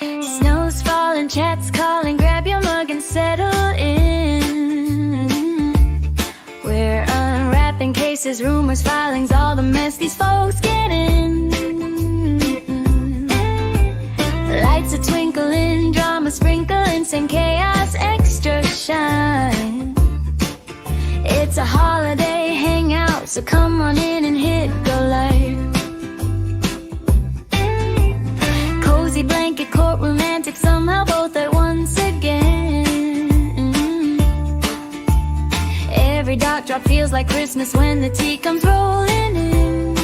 Snow's falling, chat's calling, grab your mug and settle in. We're unwrapping cases, rumors, filings, all the mess these folks get in. Lights are twinkling, drama sprinkling, same chaos, extra shine. It's a holiday hangout, so come on in and hit go live. Cozy blanket, court romantic, somehow both at once again. Every dark drop feels like Christmas when the tea comes rolling in.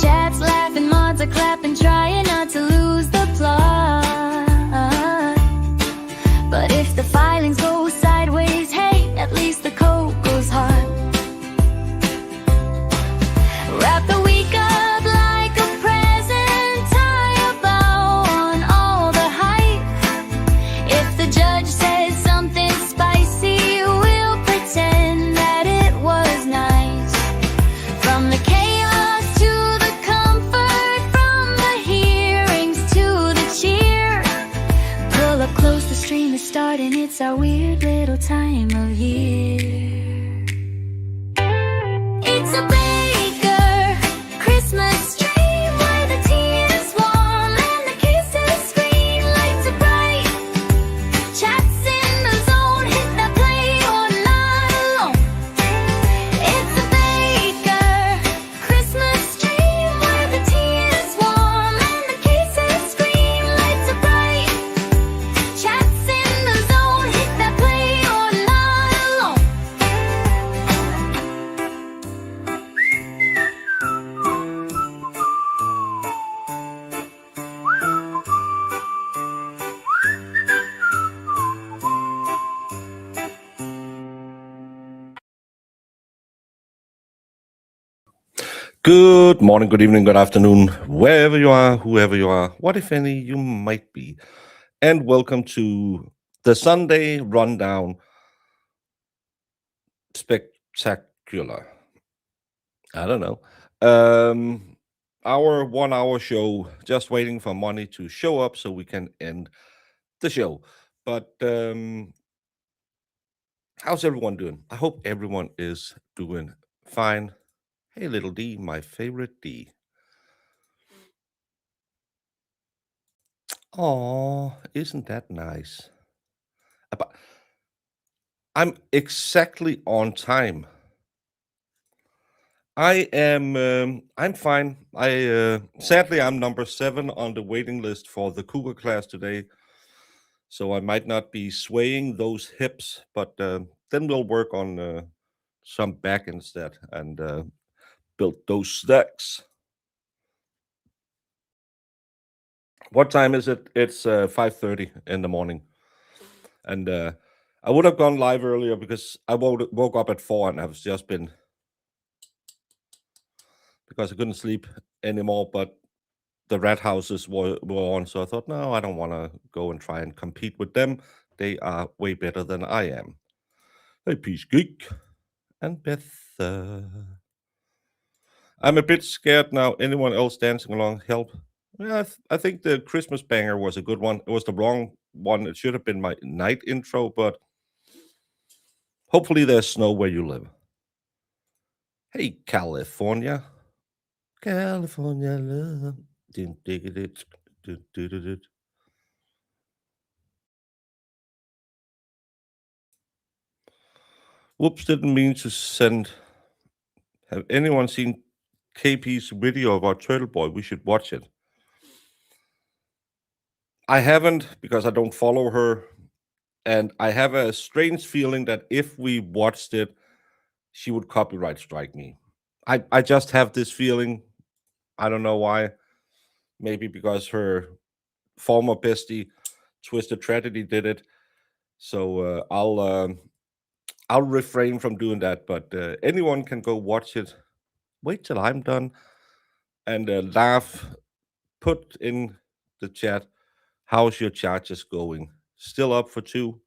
Chats laughing, mods are clapping, trying not to lose the plot. But if the filings go sideways, hey, at least the coat goes hot. Wrap the week up like a present, tie a bow on all the hype. If the judge says something spicy, we'll pretend that it was nice. From the chaos to the comfort, from the hearings to the cheer, pull up close, the stream is starting, it's our weird little time of year. It's a Christmas tree where the tea is warm and the kisses screen, lights are bright. Chats in the zone, hit that play or not alone. It's a baker Christmas tree where the tea is warm and the kisses screen, lights are bright. Chats in the zone, hit that play or not alone. Good morning, good evening, good afternoon, wherever you are, whoever you are, what if any you might be. And welcome to the Sunday Rundown Spectacular. I don't know. Our 1 hour show, just waiting for money to show up so we can end the show. But how's everyone doing? I hope everyone is doing fine. Hey, little D, my favorite D. Oh, isn't that nice? But I'm exactly on time. I'm fine. Sadly, I'm number 7 on the waiting list for the Cougar class today, so I might not be swaying those hips, but then we'll work on some back instead and build those stacks. What time is it? It's 5:30 in the morning, and I would have gone live earlier because I woke up at 4 and I've just been, because I couldn't sleep anymore, but the rat houses were on, so I thought, no, I don't want to go and try and compete with them. They are way better than I am. Hey, Peace Geek and Beth. I'm a bit scared now. Anyone else dancing along? Help. Yeah, I think the Christmas banger was a good one. It was the wrong one. It should have been my night intro, but hopefully there's snow where you live. Hey, California. California love. Didn't dig it. Whoops, didn't mean to send. Have anyone seen KP's video about Turtle Boy? We should watch it. I haven't, because I don't follow her, and I have a strange feeling that if we watched it, she would copyright strike me. I just have this feeling. I don't know why. Maybe because her former bestie, Twisted Tragedy, did it. So I'll refrain from doing that. But anyone can go watch it. Wait till I'm done and laugh. Put in the chat, how's your charges going? Still up for 2?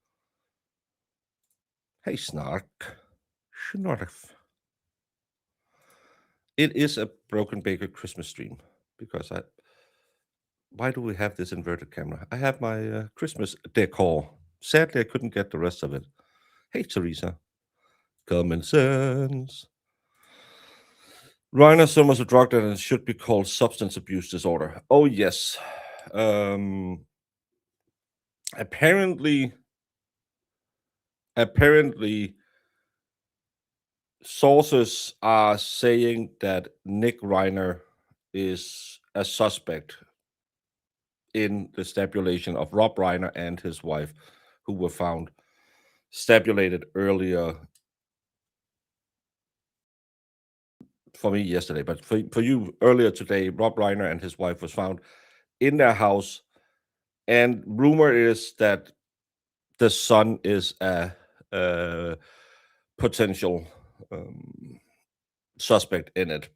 Hey, Snark. Snarf. It is a Broken Baker Christmas stream because Why do we have this inverted camera? I have my Christmas decor. Sadly, I couldn't get the rest of it. Hey, Teresa. Common sense. Rhinostoma is a drug that it should be called substance abuse disorder. Oh, yes. Um, apparently, apparently, sources are saying that Nick Reiner is a suspect in the stabulation of Rob Reiner and his wife, who were found stabulated earlier for me yesterday, but for you earlier today. Rob Reiner and his wife was found in their house, and rumor is that the son is a potential suspect in it.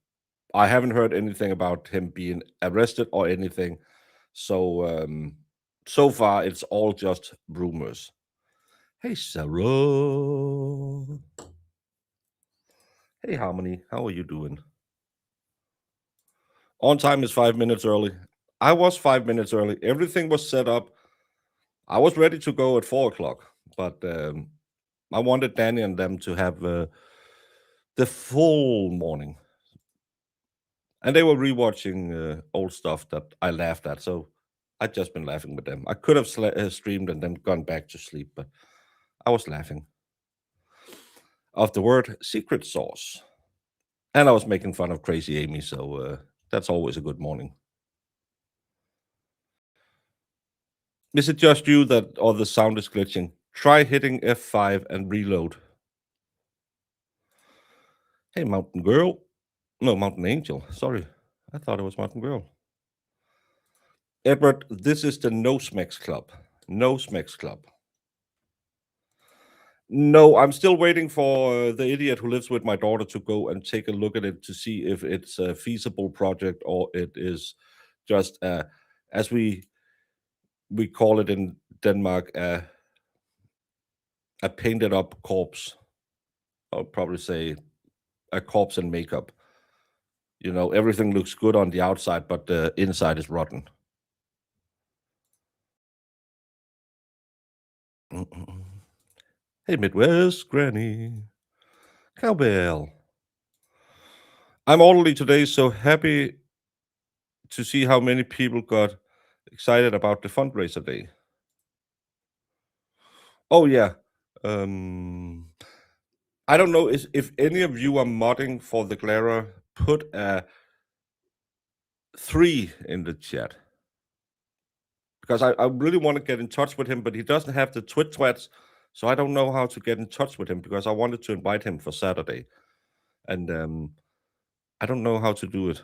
I haven't heard anything about him being arrested or anything, so so far it's all just rumors. Hey, Sarah. Hey, Harmony. How are you doing? On time is 5 minutes early. I was 5 minutes early. Everything was set up. I was ready to go at 4 o'clock, but I wanted Danny and them to have the full morning. And they were rewatching old stuff that I laughed at. So I'd just been laughing with them. I could have streamed and then gone back to sleep, but I was laughing of the word secret sauce. And I was making fun of Crazy Amy. So that's always a good morning. Is it just you that or the sound is glitching? Try hitting F5 and reload. Hey, Mountain Girl. No, Mountain Angel. Sorry. I thought it was Mountain Girl. Edward, this is the No Smecks Club. No Smecks Club. No, I'm still waiting for the idiot who lives with my daughter to go and take a look at it to see if it's a feasible project or it is just, as we call it in Denmark, a painted up corpse. I'll probably say a corpse and makeup. You know, everything looks good on the outside, but the inside is rotten. Hey, Midwest Granny. Cowbell. I'm orderly today, so happy to see how many people got excited about the fundraiser day. Oh, yeah. I don't know if any of you are modding for the Glera, put a 3 in the chat. Because I really want to get in touch with him, but he doesn't have the twits, so I don't know how to get in touch with him because I wanted to invite him for Saturday. And I don't know how to do it.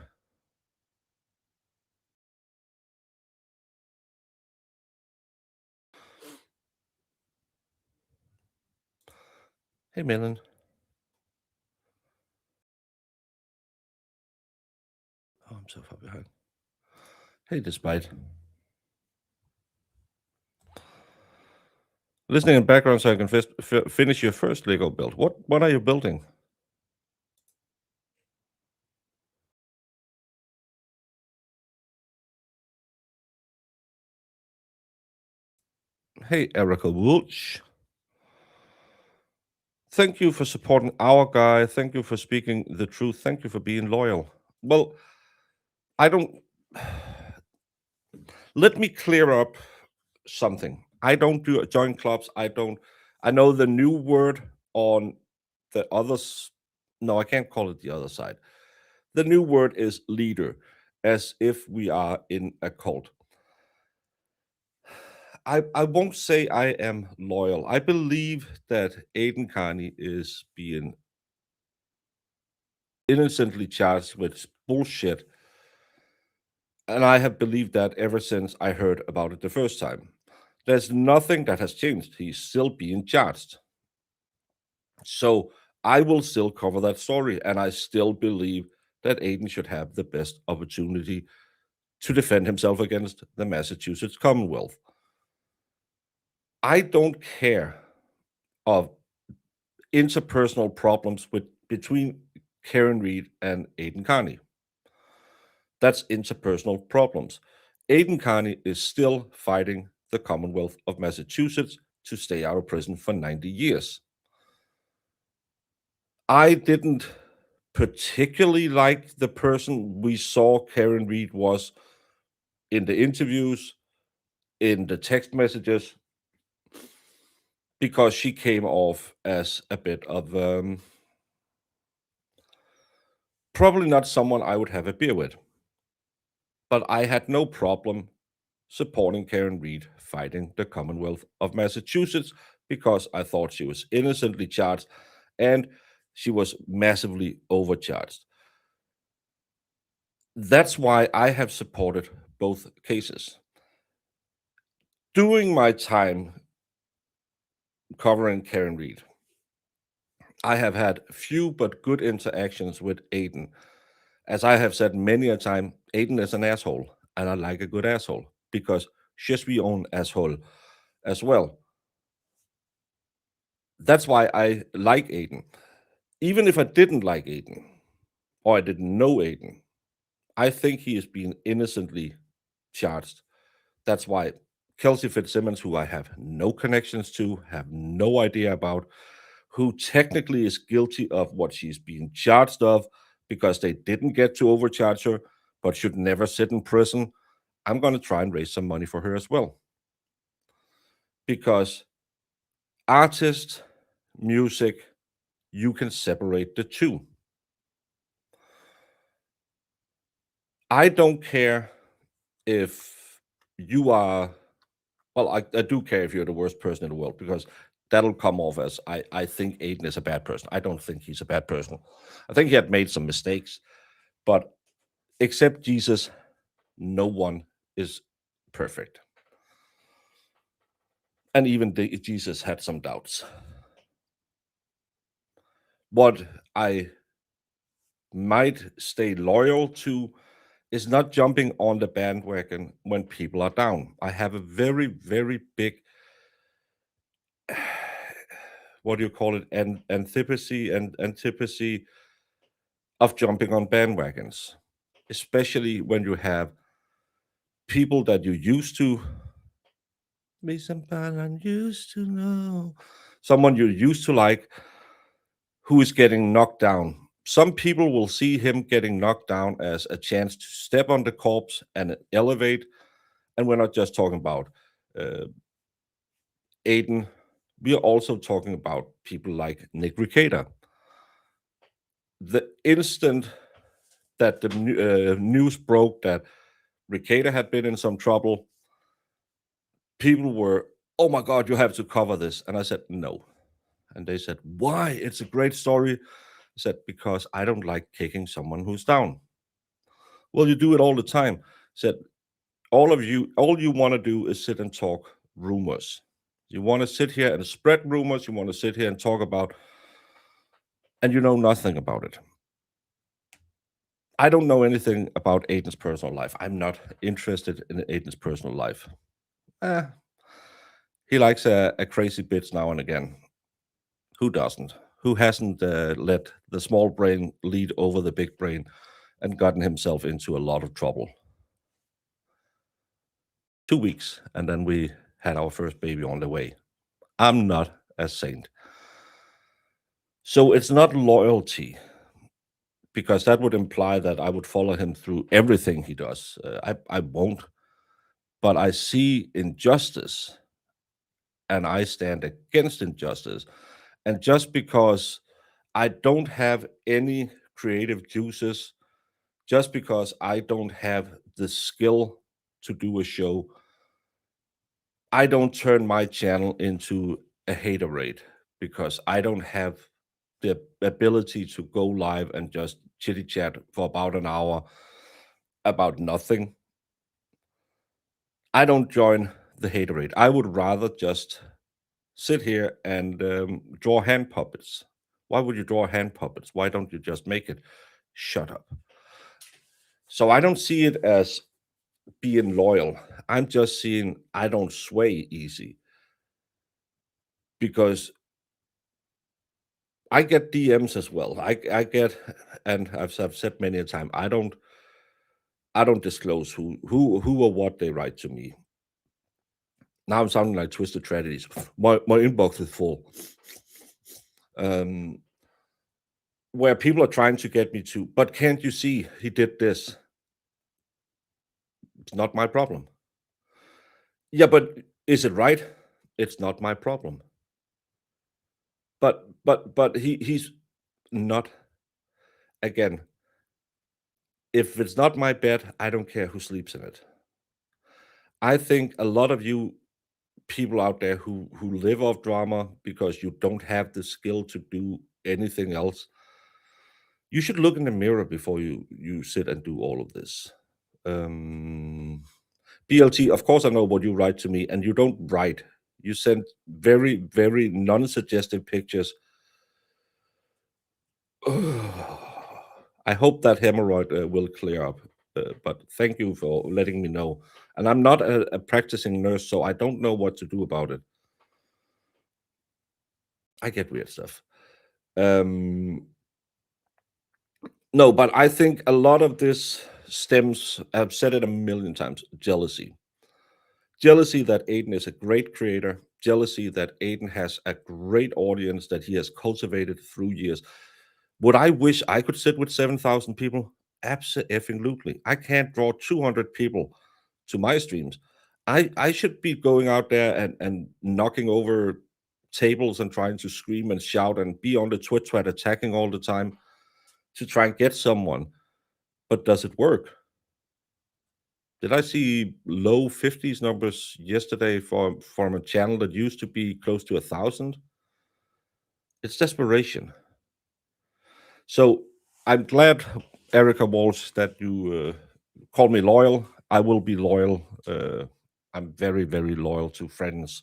Hey, Melon. Oh, I'm so far behind. Hey, Despite. Listening in background so I can finish your first Lego build. What are you building? Hey, Erica Wulch. Thank you for supporting our guy. Thank you for speaking the truth. Thank you for being loyal. Well, I don't... Let me clear up something. I don't do join clubs. I know the new word on the others. No, I can't call it the other side. The new word is leader, as if we are in a cult. I won't say I am loyal. I believe that Aiden Carney is being innocently charged with bullshit. And I have believed that ever since I heard about it the first time. There's nothing that has changed. He's still being charged. So I will still cover that story. And I still believe that Aiden should have the best opportunity to defend himself against the Massachusetts Commonwealth. I don't care of interpersonal problems between Karen Reed and Aiden Carney. That's interpersonal problems. Aidan Carney is still fighting the Commonwealth of Massachusetts to stay out of prison for 90 years. I didn't particularly like the person we saw Karen Reed was in the interviews, in the text messages, because she came off as a bit of probably not someone I would have a beer with. But I had no problem supporting Karen Reed fighting the Commonwealth of Massachusetts because I thought she was innocently charged and she was massively overcharged. That's why I have supported both cases. During my time covering Karen Reed, I have had few but good interactions with Aidan. As I have said many a time, Aidan is an asshole, and I like a good asshole because she's my own asshole as well. That's why I like Aidan. Even if I didn't like Aidan or I didn't know Aidan, I think he is being innocently charged. That's why Kelsey Fitzsimmons, who I have no connections to, have no idea about, who technically is guilty of what she's being charged of because they didn't get to overcharge her, but should never sit in prison. I'm going to try and raise some money for her as well. Because artist, music, you can separate the two. I don't care if you are, well, I do care if you're the worst person in the world because that'll come off as I think Aiden is a bad person. I don't think he's a bad person. I think he had made some mistakes, but except Jesus, no one is perfect. And even Jesus had some doubts. What I might stay loyal to is not jumping on the bandwagon when people are down. I have a very, very big, what do you call it, antipathy of jumping on bandwagons, especially when you have people that you used to be somebody I used to know, someone you used to like, who is getting knocked down. Some people will see him getting knocked down as a chance to step on the corpse and elevate. And we're not just talking about uh, Aiden. We are also talking about people like Nick Recator. The instant that the news broke that Recator had been in some trouble, people were, "Oh my God, you have to cover this." And I said, "No." And they said, "Why? It's a great story." I said, "Because I don't like kicking someone who's down." "Well, you do it all the time." I said, all you want to do is sit and talk rumors. You want to sit here and spread rumors. You want to sit here and talk about, and you know nothing about it. I don't know anything about Aiden's personal life. I'm not interested in Aiden's personal life. Eh, he likes a crazy bitch now and again. Who doesn't? Who hasn't let the small brain lead over the big brain and gotten himself into a lot of trouble? 2 weeks, and then we had our first baby on the way. I'm not a saint. So it's not loyalty, because that would imply that I would follow him through everything he does. I won't. But I see injustice and I stand against injustice. And just because I don't have any creative juices, just because I don't have the skill to do a show, I don't turn my channel into a hater raid because I don't have the ability to go live and just chitty chat for about an hour about nothing. I don't join the hater raid. I would rather just sit here and draw hand puppets. Why would you draw hand puppets? Why don't you just make it? Shut up. So I don't see it as being loyal. I'm just seeing I don't sway easy because I get DMs as well. I get, and I've said many a time, I don't disclose who or what they write to me. Now I'm sounding like Twisted Tragedies. My inbox is full. Um, where people are trying to get me to, but can't you see he did this? It's not my problem. Yeah, but is it right? It's not my problem. But he's not. Again, if it's not my bed, I don't care who sleeps in it. I think a lot of you people out there who live off drama because you don't have the skill to do anything else, you should look in the mirror before you sit and do all of this. Um, BLT, of course, I know what you write to me, and you don't write. You send very, very non-suggestive pictures. I hope that hemorrhoid will clear up. But thank you for letting me know. And I'm not a practicing nurse, so I don't know what to do about it. I get weird stuff. Um, no, but I think a lot of this stems, I've said it a million times, jealousy. Jealousy that Aiden is a great creator, jealousy that Aiden has a great audience that he has cultivated through years. Would I wish I could sit with 7,000 people? Absolutely. I can't draw 200 people to my streams. I should be going out there and knocking over tables and trying to scream and shout and be on the Twitch thread attacking all the time to try and get someone. But does it work? Did I see low 50s numbers yesterday from a channel that used to be close to 1,000? It's desperation. So I'm glad, Erica Walsh, that you call me loyal. I will be loyal. I'm very, very loyal to friends.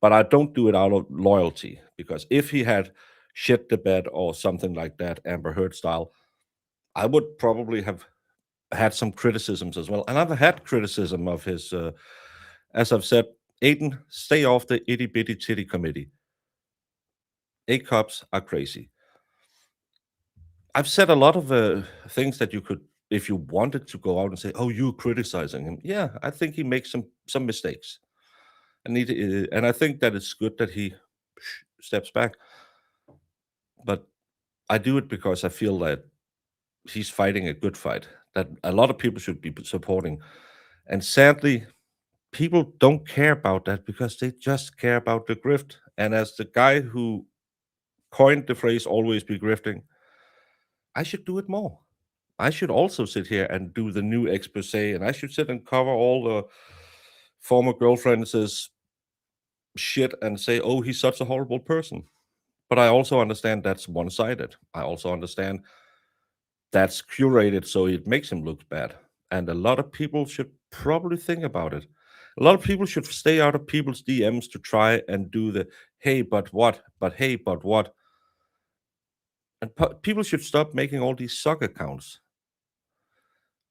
But I don't do it out of loyalty, because if he had shit the bed or something like that, Amber Heard style, I would probably have had some criticisms as well. And I've had criticism of his, as I've said, Aiden, stay off the itty bitty titty committee. A cups are crazy. I've said a lot of things that you could, if you wanted to go out and say, "Oh, you're criticizing him." Yeah, I think he makes some mistakes, and I think that it's good that he steps back. But I do it because I feel that he's fighting a good fight that a lot of people should be supporting, and sadly, people don't care about that because they just care about the grift. And as the guy who coined the phrase "always be grifting," I should do it more. I should also sit here and do the new expose, and I should sit and cover all the former girlfriends' shit and say, "Oh, he's such a horrible person." But I also understand that's one-sided. I also understand that's curated so it makes him look bad. And a lot of people should probably think about it. A lot of people should stay out of people's DMs to try and do the "hey, but what? But hey, but what?" And people should stop making all these suck accounts.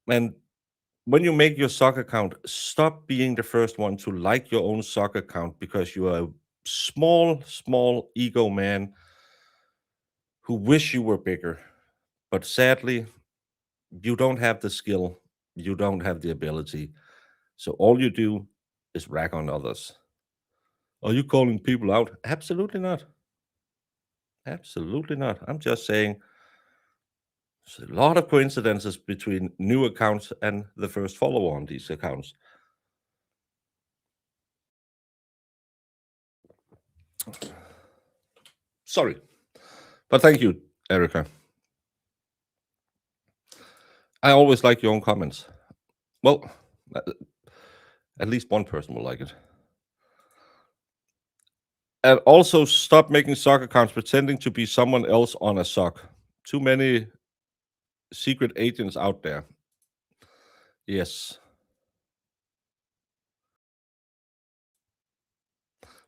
And when you make your sock account, stop being the first one to like your own sock account because you are a small ego man who wish you were bigger. But sadly, you don't have the skill, you don't have the ability. So all you do is rag on others. Are you calling people out? Absolutely not. Absolutely not. I'm just saying there's a lot of coincidences between new accounts and the first follower on these accounts. Sorry. But thank you, Erica. I always like your own comments. Well, at least one person will like it. And also stop making sock accounts pretending to be someone else on a sock. Too many secret agents out there. Yes.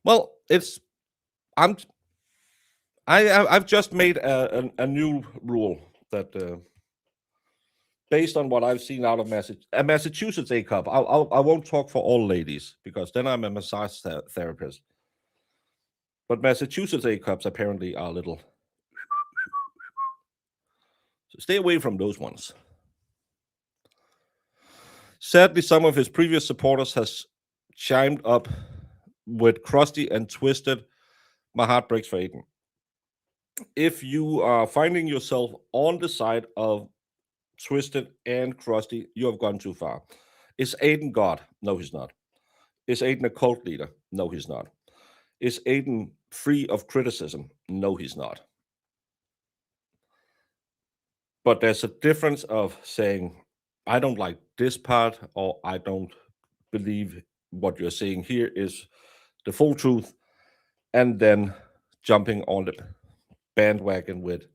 Well, it's I'm I've just made a new rule that based on what I've seen out of Massachusetts A cup. I won't talk for all ladies because then I'm a massage therapist. But Massachusetts A cups apparently are a little. So stay away from those ones. Sadly, some of his previous supporters has chimed up with Krusty and twisted. My heart breaks for Aiden. If you are finding yourself on the side of Twisted and Krusty, you have gone too far. Is Aiden God? No, he's not. Is Aiden a cult leader? No, he's not. Is Aiden free of criticism? No, he's not. But there's a difference of saying, I don't like this part, or I don't believe what you're saying here is the full truth, and then jumping on the bandwagon with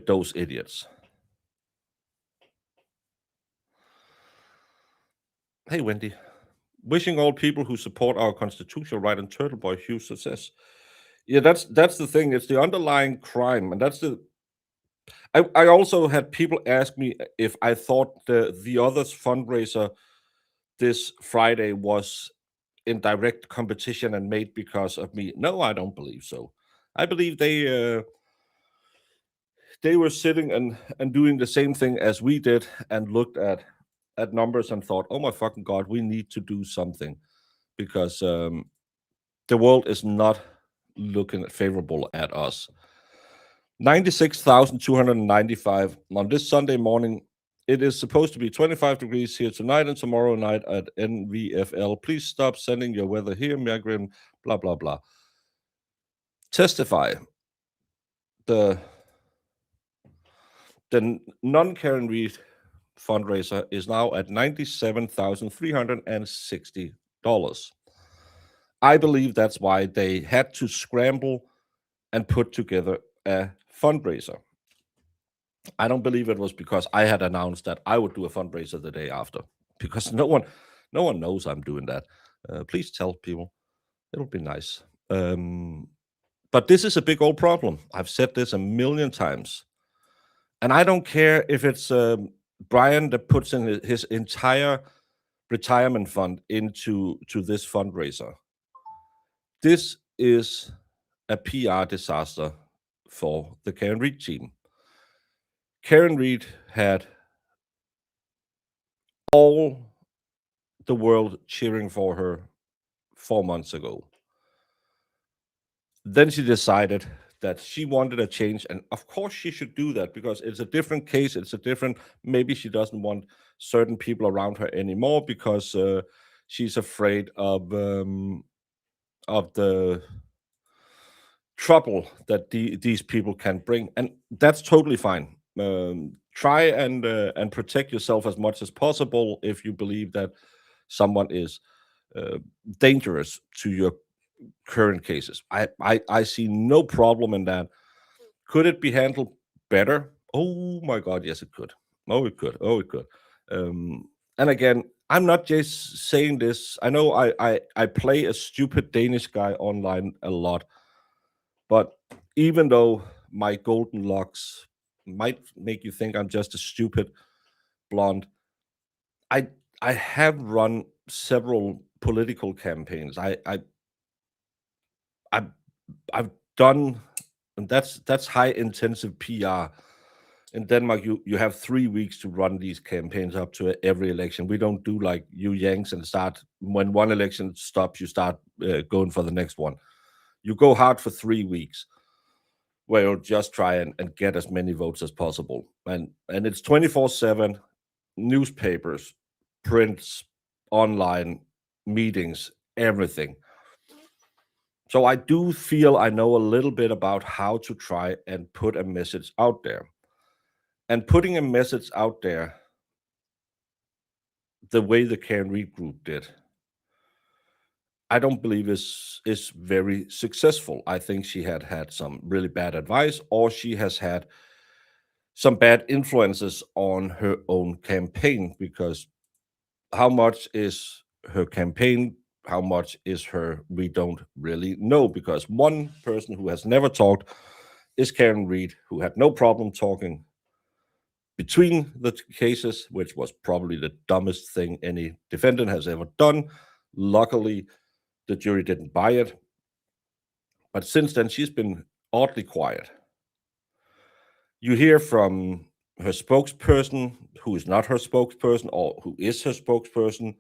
those idiots. Hey, Wendy. Wishing all people who support our constitutional right and Turtle Boy huge success. Yeah, that's the thing. It's the underlying crime, and that's the. I also had people ask me if I thought the others fundraiser this Friday was in direct competition and made because of me. No, I don't believe so. I believe they were sitting and doing the same thing as we did and looked at numbers and thought, oh my fucking god, we need to do something because the world is not looking favorable at us. 96,295 on this Sunday morning. It is supposed to be 25 degrees here tonight and tomorrow night at NVFL. Please stop sending your weather here, Miagrim, blah, blah, blah. Testify. The non-Karen Reed fundraiser is now at $97,360. I believe that's why they had to scramble and put together a fundraiser. I don't believe it was because I had announced that I would do a fundraiser the day after, because no one knows I'm doing that. Please tell people; it'll be nice. But this is a big old problem. I've said this a million times, and I don't care if it's Brian that puts in his entire retirement fund into this fundraiser. This is a PR disaster for the Karen Reed team. Karen Reed had all the world cheering for her 4 months ago. Then she decided that she wanted a change, and of course she should do that because it's a different case. It's a different. Maybe she doesn't want certain people around her anymore because she's afraid of the trouble that these people can bring, and that's totally fine. Try and protect yourself as much as possible if you believe that someone is dangerous to your current cases. I see no problem in that. Could it be handled better? Oh my God, yes, it could. Oh, it could. Oh, it could. And again, I'm not just saying this. I know I play a stupid Danish guy online a lot, but even though my golden locks might make you think I'm just a stupid blonde, I I have run several political campaigns. I've I've done, and that's high intensive PR. In Denmark, you have 3 weeks to run these campaigns up to every election. We don't do like you Yanks and start when one election stops, you start going for the next one. You go hard for 3 weeks, where you'll just try and get as many votes as possible. And it's 24/7 newspapers, prints, online, meetings, everything. So I do feel I know a little bit about how to try and put a message out there. And putting a message out there the way the Karen Reed group did, I don't believe is very successful. I think she had some really bad advice, or she has had some bad influences on her own campaign, because how much is her campaign, how much is her, we don't really know, because one person who has never talked is Karen Reed, who had no problem talking between the cases, which was probably the dumbest thing any defendant has ever done. Luckily, the jury didn't buy it. But since then, she's been oddly quiet. You hear from her spokesperson, who is not her spokesperson, or who is her spokesperson,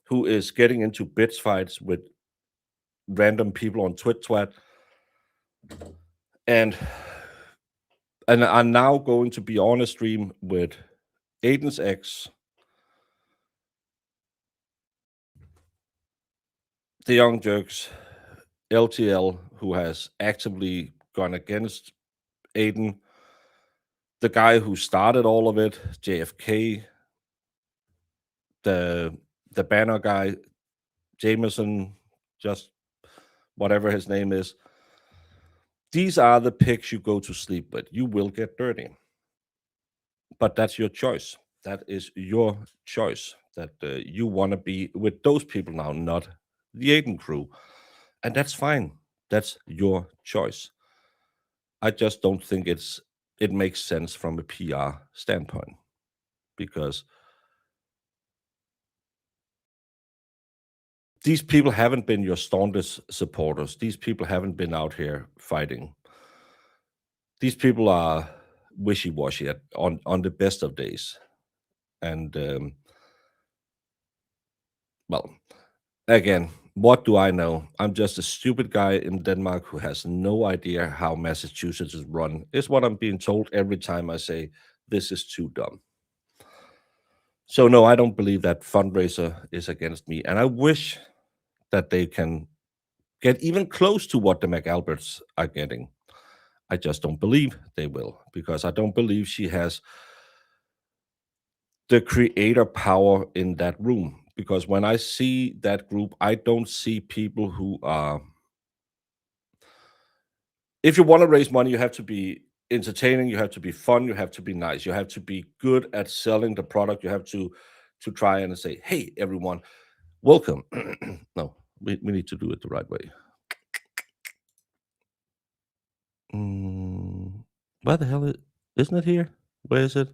who is getting into bitch fights with random people on Twit and are now going to be on a stream with Aiden's ex, the Young Jerks, LTL, who has actively gone against Aiden, the guy who started all of it, JFK, the banner guy, Jameson, just whatever his name is. These are the pigs you go to sleep with. You will get dirty, but that's your choice. That is your choice. That you want to be with those people now, not the Aiden crew, and that's fine. That's your choice. I just don't think it makes sense from a PR standpoint because these people haven't been your staunchest supporters. These people haven't been out here fighting. These people are wishy-washy on the best of days, and well, again, what do I know? I'm just a stupid guy in Denmark who has no idea how Massachusetts is run. Is what I'm being told every time I say this is too dumb. So no, I don't believe that fundraiser is against me, and I wish that they can get even close to what the McAlberts are getting. I just don't believe they will because I don't believe she has the creator power in that room. Because when I see that group, I don't see people who are. If you want to raise money, you have to be entertaining, you have to be fun, you have to be nice, you have to be good at selling the product. You have to try and say, "Hey, everyone, welcome." No, we need to do it the right way. Mm, where the hell isn't it here? Where is it?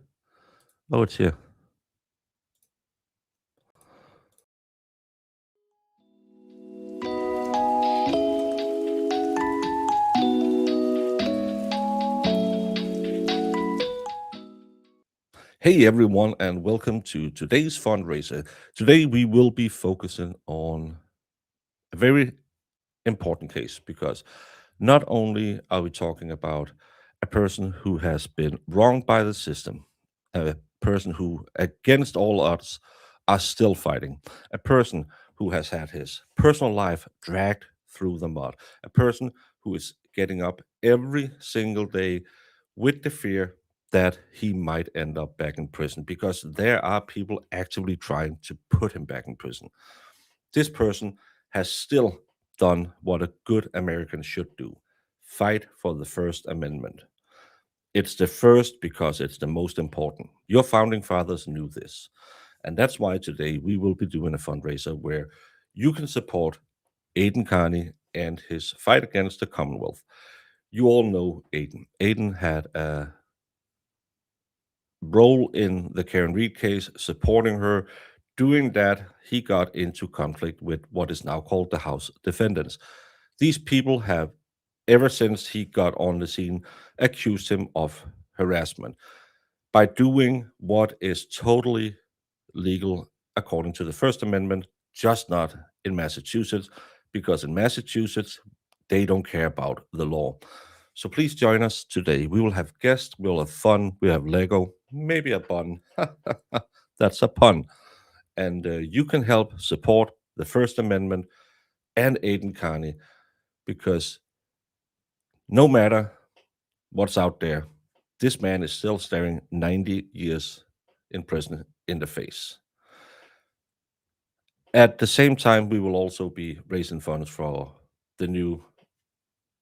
Oh, it's here. Hey everyone, and welcome to today's fundraiser. Today we will be focusing on a very important case because not only are we talking about a person who has been wronged by the system, a person who, against all odds, are still fighting, a person who has had his personal life dragged through the mud, a person who is getting up every single day with the fear that he might end up back in prison because there are people actively trying to put him back in prison. This person has still done what a good American should do: fight for the First Amendment. It's the first because it's the most important. Your founding fathers knew this. And that's why today we will be doing a fundraiser where you can support Aiden Carney and his fight against the Commonwealth. You all know Aiden. Aiden had a role in the Karen Reed case, supporting her. Doing that, he got into conflict with what is now called the House defendants. These people have, ever since he got on the scene, accused him of harassment by doing what is totally legal according to the First Amendment, just not in Massachusetts, because in Massachusetts, they don't care about the law. So please join us today. We will have guests, we'll have fun, we have Lego, maybe a bun. That's a pun. And you can help support the First Amendment and Aiden Carney because no matter what's out there, this man is still staring 90 years in prison in the face. At the same time, we will also be raising funds for the new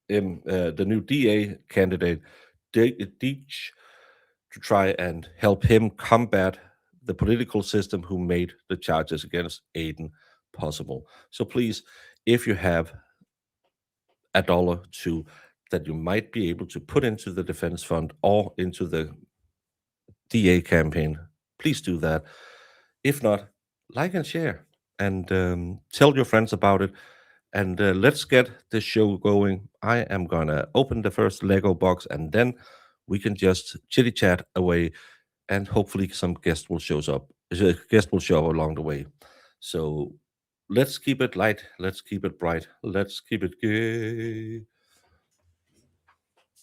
DA candidate, Deitch, to try and help him combat the political system who made the charges against Aiden possible. So please, if you have a dollar to that you might be able to put into the defense fund or into the DA campaign, please do that. If not, like and share and tell your friends about it. And let's get this show going. I am gonna open the first Lego box and then we can just chitty chat away, and hopefully some guest will shows up. Guest will show up along the way. So let's keep it light. Let's keep it bright. Let's keep it gay.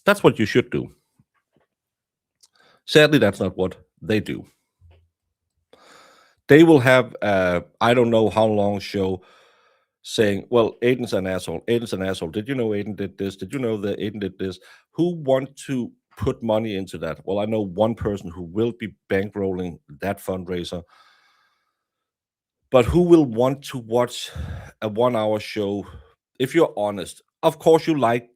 That's what you should do. Sadly, that's not what they do. They will have I don't know how long show saying, "Well, Aiden's an asshole. Aiden's an asshole. Did you know Aiden did this? Did you know that Aiden did this?" Who want to put money into that? Well, I know one person who will be bankrolling that fundraiser, but who will want to watch a 1 hour show? If you're honest, of course you like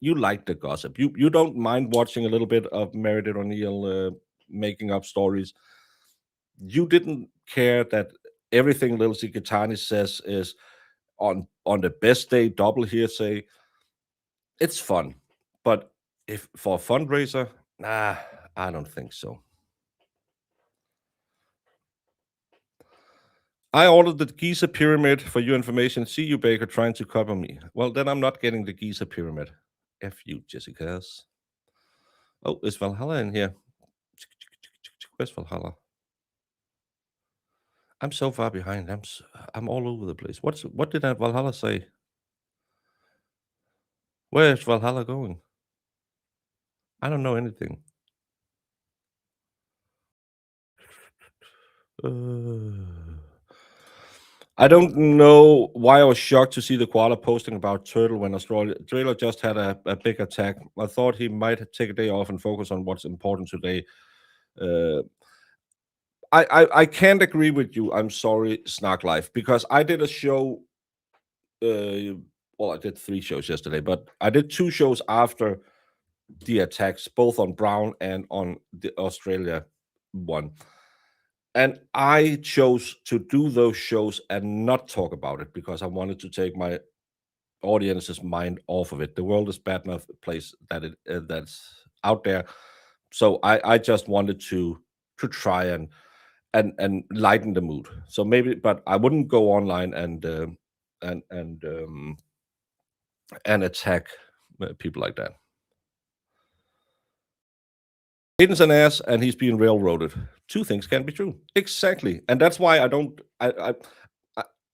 the gossip. You don't mind watching a little bit of Meredith O'Neill making up stories. You didn't care that everything Little Sikatani says is on the best day double hearsay. It's fun, but if for a fundraiser, nah, I don't think so. I ordered the Giza pyramid for your information. See you, Baker, trying to cover me. Well, then I'm not getting the Giza pyramid. F you, Jessica's. Oh, is Valhalla in here? Where's Valhalla? I'm so far behind. I'm all over the place. What did that Valhalla say? Where is Valhalla going? I don't know anything. I don't know why I was shocked to see the koala posting about Turtle when Australia just had a big attack. I thought he might take a day off and focus on what's important today. Uh, I can't agree with you. I'm sorry, Snark Life, because I did a show. Well, I did 3 shows yesterday, but I did 2 shows after the attacks, both on Brown and on the Australia one. And I chose to do those shows and not talk about it because I wanted to take my audience's mind off of it. The world is bad enough place that that's out there. So I just wanted to try and lighten the mood. So maybe, but I wouldn't go online and and um, and attack people like that. Aiden's an ass and he's being railroaded. 2 things can be true. Exactly. And that's why I don't I,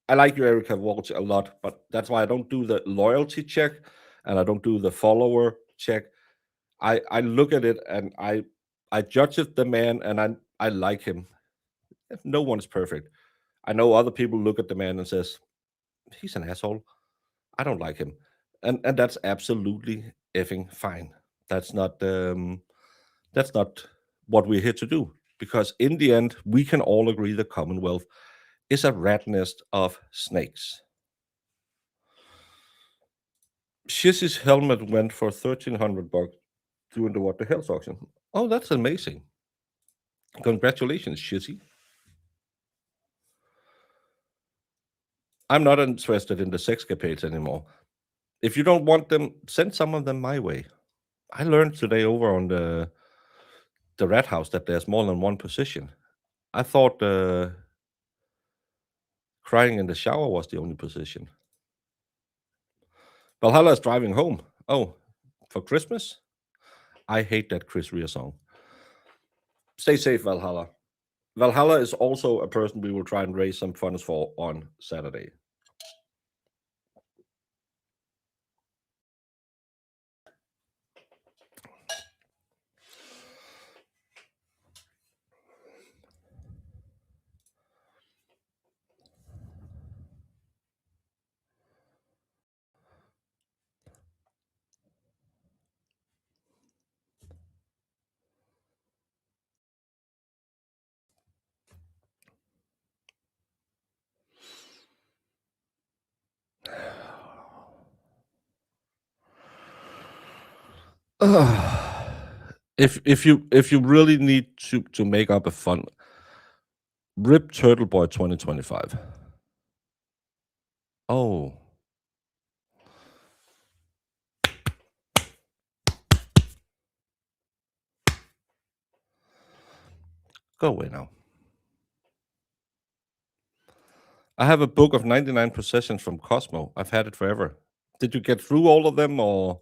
I like you, Erica Walsh, a lot, but that's why I don't do the loyalty check and I don't do the follower check. I look at it and I judge it the man and I like him. No one's perfect. I know other people look at the man and says, he's an asshole. I don't like him. And that's absolutely effing fine. That's not what we're here to do. Because in the end, we can all agree the Commonwealth is a rat nest of snakes. Shizzy's helmet went for $1,300 during the What the Hell's auction. Oh, that's amazing. Congratulations, Shizzy. I'm not interested in the sexcapades anymore. If you don't want them, send some of them my way. I learned today over on the rat house that there's more than one position. I thought crying in the shower was the only position. Valhalla is driving home. Oh, for Christmas? I hate that Chris Rea song. Stay safe, Valhalla. Valhalla is also a person we will try and raise some funds for on Saturday. If you really need to make up a fun, rip Turtle Boy 2025. Oh, go away now. I have a book of 99 possessions from Cosmo. I've had it forever. Did you get through all of them or?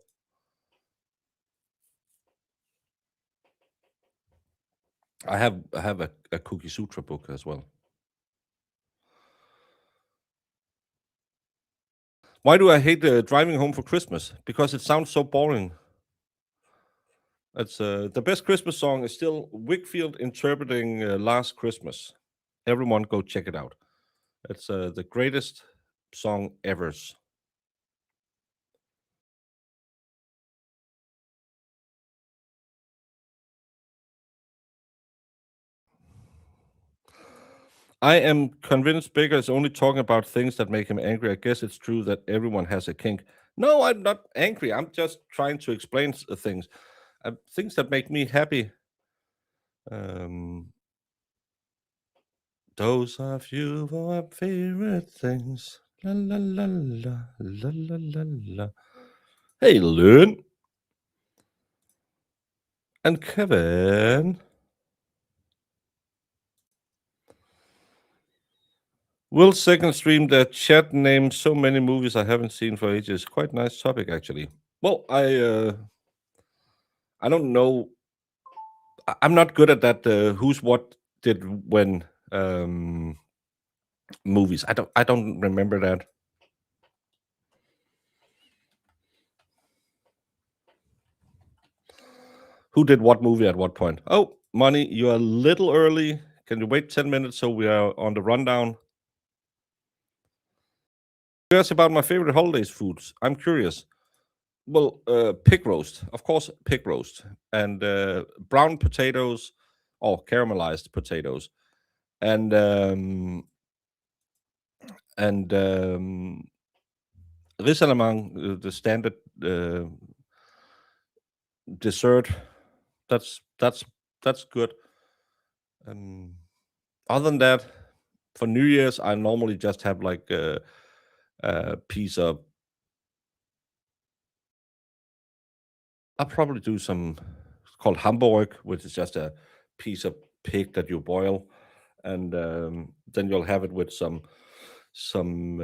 I have a Cookie Sutra book as well. Why do I hate driving home for Christmas? Because it sounds so boring. It's the best Christmas song is still Wickfield interpreting "Last Christmas." Everyone, go check it out. It's the greatest song ever. I am convinced Baker is only talking about things that make him angry. I guess it's true that everyone has a kink. No, I'm not angry. I'm just trying to explain things. Things that make me happy. Um, those are few of our favorite things. La la la la la la la la. Hey, Lynn and Kevin. Will second stream the chat name so many movies I haven't seen for ages. Quite nice topic, actually. Well, I don't know. I'm not good at that. Who's what did when movies. I don't remember that. Who did what movie at what point? Oh, Money, you're a little early. Can you wait 10 minutes so we are on the rundown? Curious about my favorite holidays foods. I'm curious. Well, pig roast, of course, pig roast, and brown potatoes, or caramelized potatoes, and and risalamande, the standard dessert. That's good. Um, Other than that, for New Year's, I normally just have like a piece of. I'll probably do some. It's called Hamburg, which is just a piece of pig that you boil, and then you'll have it with some some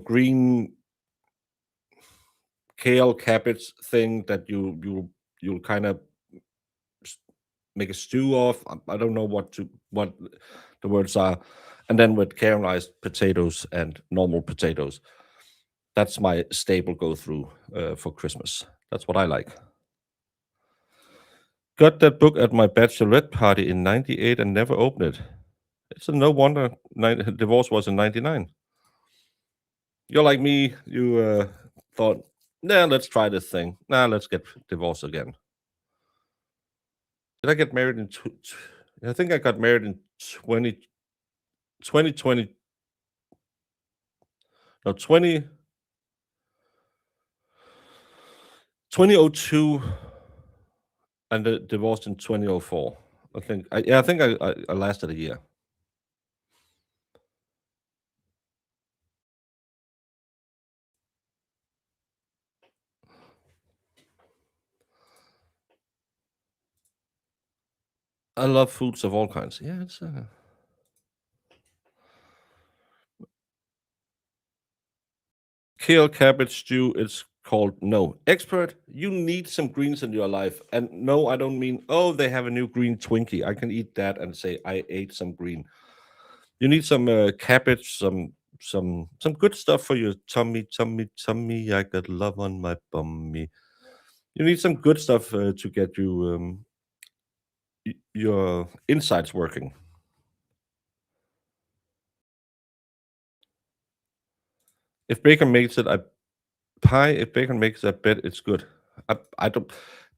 green kale cabbage thing that you'll kind of make a stew of. I don't know what the words are, and then with caramelized potatoes and normal potatoes. That's my staple go through for Christmas. That's what I like. Got that book at my bachelorette party in '98 and never opened it. It's a no wonder divorce was in '99. You're like me. You thought, nah, let's try this thing. Nah, let's get divorced again. Did I get married in? I think I got married in 2020. No, 2002, and divorced in 2004. I think. I think I lasted a year. I love foods of all kinds. Yeah, it's kale cabbage stew. It's called no expert. You need some greens in your life, and no, I don't mean oh they have a new green Twinkie. I can eat that and say I ate some green. You need some cabbage, some good stuff for your tummy, tummy, tummy. I got love on my bummy. You need some good stuff to get you your insides working. If bacon makes it, I pie. If bacon makes it, I bet it's good. I don't.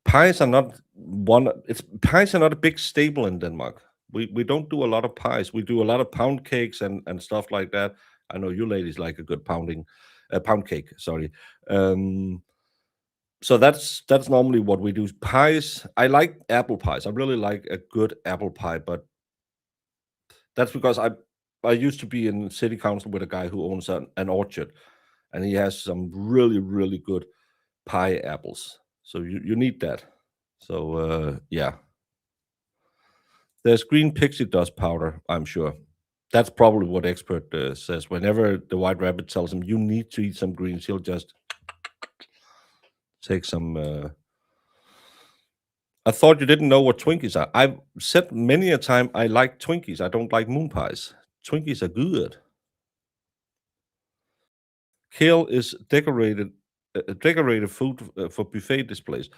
Pies are not one. It's pies are not a big staple in Denmark. We don't do a lot of pies. We do a lot of pound cakes and stuff like that. I know you ladies like a good pound cake. Sorry. Um, so that's normally what we do. Pies. I like apple pies. I really like a good apple pie, but that's because I used to be in city council with a guy who owns an orchard, and he has some really good pie apples. So you need that. So yeah, there's green pixie dust powder. I'm sure that's probably what expert says. Whenever the white rabbit tells him you need to eat some greens, he'll just take some I thought you didn't know what Twinkies are. I've said many a time I like Twinkies. I don't like moon pies. Twinkies are good. Kale is decorated food for buffet displays.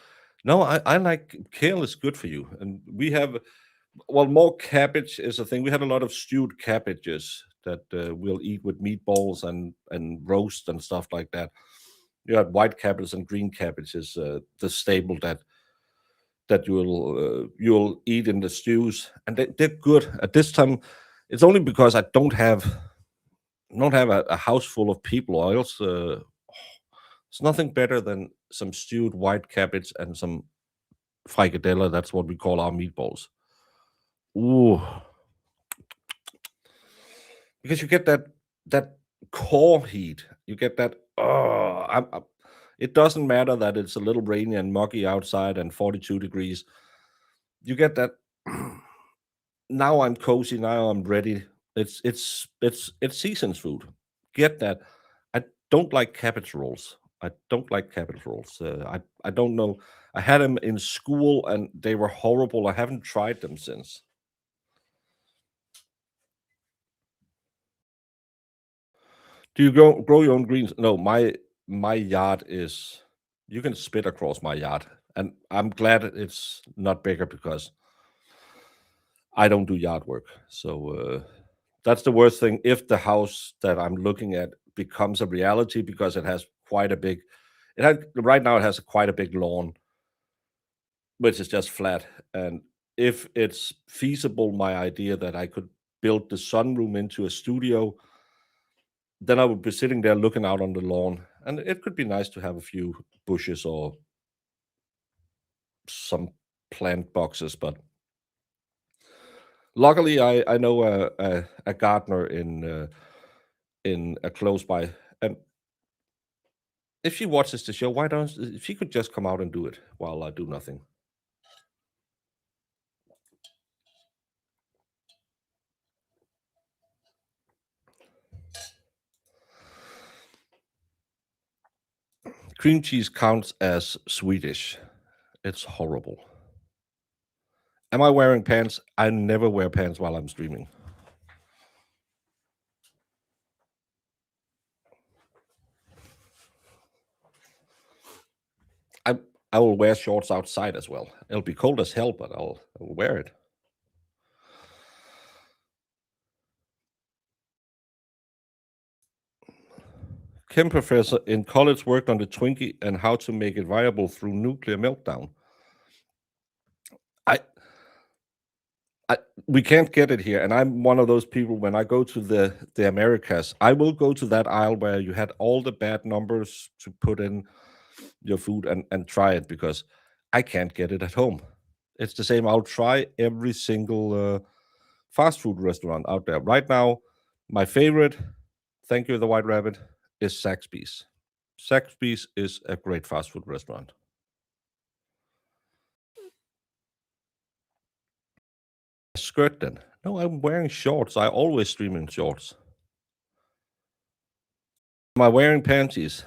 No, I like kale is good for you. And we have, well, more cabbage is a thing. We had a lot of stewed cabbages that we'll eat with meatballs and roast and stuff like that. You had white cabbage and green cabbage is the staple that you'll eat in the stews, and they're good at this time. It's only because I don't have a house full of people, or else it's nothing better than some stewed white cabbage and some fricadella. That's what we call our meatballs. Ooh, because you get that core heat. You get that. Oh, it doesn't matter that it's a little rainy and muggy outside and 42 degrees. You get that. Now I'm cozy. Now I'm ready. It's season's food. Get that. I don't like cabbage rolls. I don't like cabbage rolls. I don't know. I had them in school and they were horrible. I haven't tried them since. Do you grow your own greens? No, my yard is. You can spit across my yard, and I'm glad it's not bigger because I don't do yard work. So that's the worst thing if the house that I'm looking at becomes a reality because it has quite a big. It had right now it has quite a big lawn, which is just flat. And if it's feasible, my idea that I could build the sunroom into a studio, then I would be sitting there looking out on the lawn, and it could be nice to have a few bushes or some plant boxes. But luckily, I know a gardener in a close by, and if she watches the show, why don't if she could just come out and do it while I do nothing? Cream cheese counts as Swedish. It's horrible. Am I wearing pants? I never wear pants while I'm streaming. I I will wear shorts outside as well. It'll be cold as hell, but I'll wear it. Chem professor in college worked on the Twinkie and how to make it viable through nuclear meltdown. I I we can't get it here, and I'm one of those people. When I go to the Americas, I will go to that aisle where you had all the bad numbers to put in your food and try it because I can't get it at home. It's the same. I'll try every single fast food restaurant out there right now. My favorite, thank you, the White Rabbit, is Saxby's. Saxby's is a great fast food restaurant. Skirt then? No, I'm wearing shorts. I always stream in shorts. Am I wearing panties?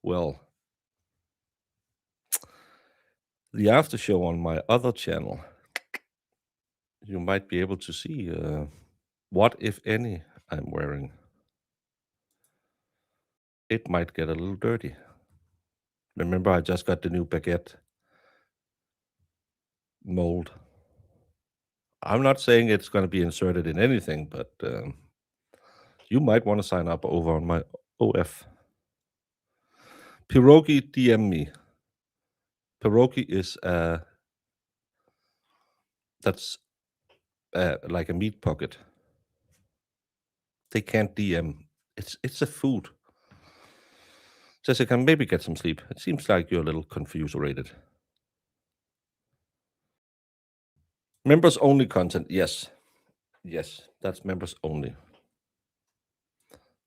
Well, the after show on my other channel, you might be able to see what, if any, I'm wearing. It might get a little dirty. Remember, I just got the new baguette mold. I'm not saying it's going to be inserted in anything, but you might want to sign up over on my OF. Pierogi DM me. Pierogi is that's like a meat pocket. They can't DM. It's a food. Jessica, maybe get some sleep. It seems like you're a little confused. Members only content. Yes. Yes, that's members only.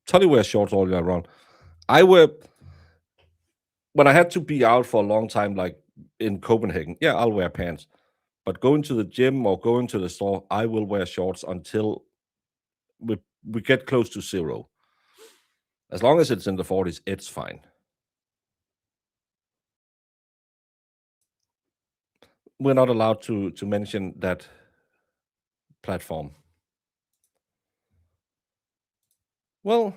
Tully wears shorts all year round. I wear when I had to be out for a long time, like in Copenhagen. Yeah, I'll wear pants. But going to the gym or going to the store, I will wear shorts until we get close to zero. As long as it's in the 40s, it's fine. we're not allowed to mention that platform. Well,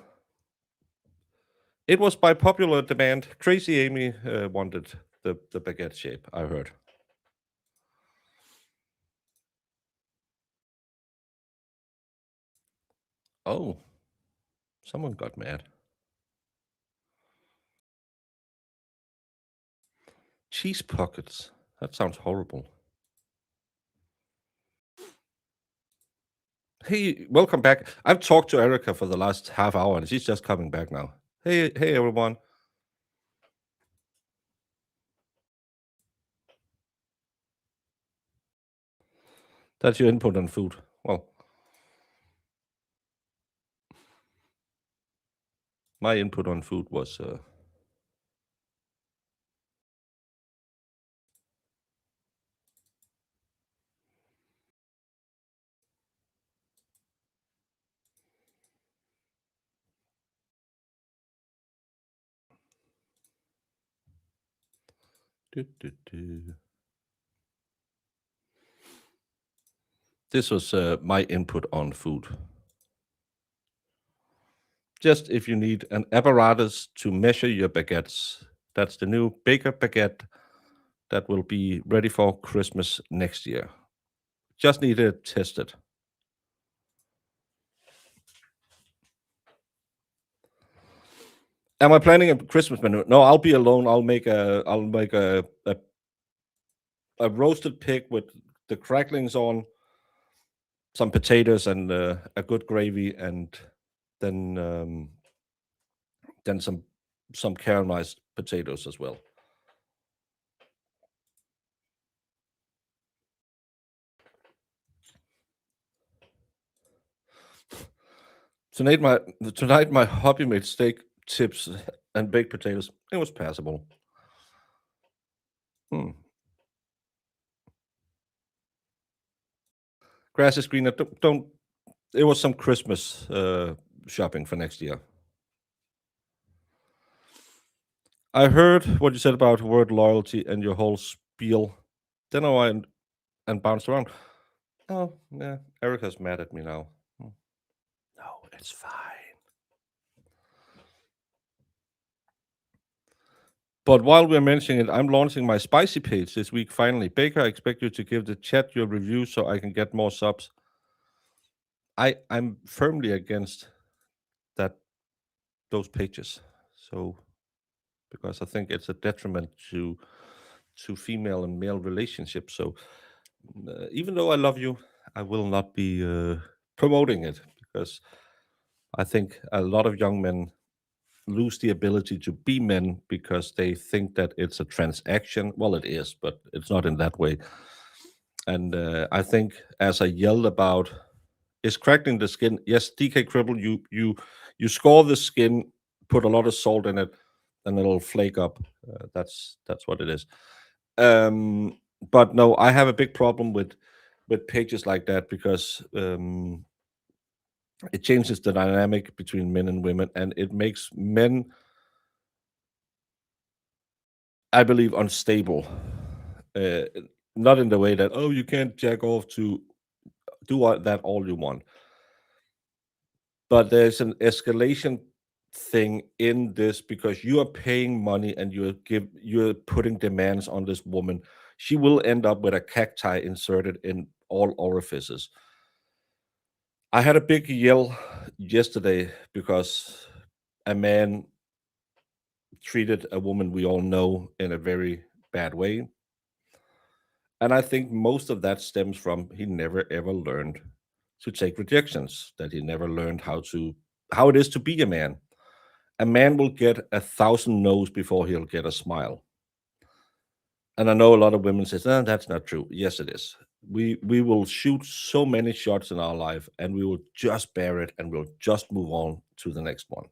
it was by popular demand. Crazy Amy wanted the baguette shape, I heard. Oh, someone got mad. Cheese pockets. That sounds horrible. Hey, welcome back. I've talked to Erica for the last half hour and she's just coming back now. Hey everyone. That's your input on food. Well, my input on food was do, do, do. This was my input on food. Just if you need an apparatus to measure your baguettes, that's the new Baker baguette that will be ready for Christmas next year. Just need to test it. Am I planning a Christmas menu? No, I'll be alone. I'll make a roasted pig with the cracklings on, some potatoes, and a good gravy, and then um, then some caramelized potatoes as well. Tonight my tonight my hubby made steak chips and baked potatoes. It was passable. Hmm. Grass is greener. Don't. It was some Christmas shopping for next year. I heard what you said about word loyalty and your whole spiel. Then I went and bounced around. Oh, yeah. Erica's mad at me now. Hmm. No, it's fine. But while we're mentioning it, I'm launching my spicy page this week finally. Baker, I expect you to give the chat your review so I can get more subs. I'm firmly against that those pages. So because I think it's a detriment to female and male relationships. So even though I love you, I will not be promoting it because I think a lot of young men lose the ability to be men because they think that it's a transaction. Well, it is, but it's not in that way. And I think, as I yelled about, is crackling the skin. Yes, DK Cribble, you score the skin, put a lot of salt in it, and it'll flake up. That's what it is. But no, I have a big problem with pages like that because it changes the dynamic between men and women, and it makes men, I believe, unstable. Uh, Not in the way that, oh, you can't jack off to that all you want, but there's an escalation thing in this because you are paying money and you're putting demands on this woman. She will end up with a cacti inserted in all orifices. I had a big yell yesterday because a man treated a woman we all know in a very bad way. And I think most of that stems from he never ever learned to take rejections, that he never learned how it is to be a man. A man will get 1,000 no's before he'll get a smile. And I know a lot of women says, "Ah, that's not true." Yes, it is. We will shoot so many shots in our life and we will just bear it and we'll just move on to the next one.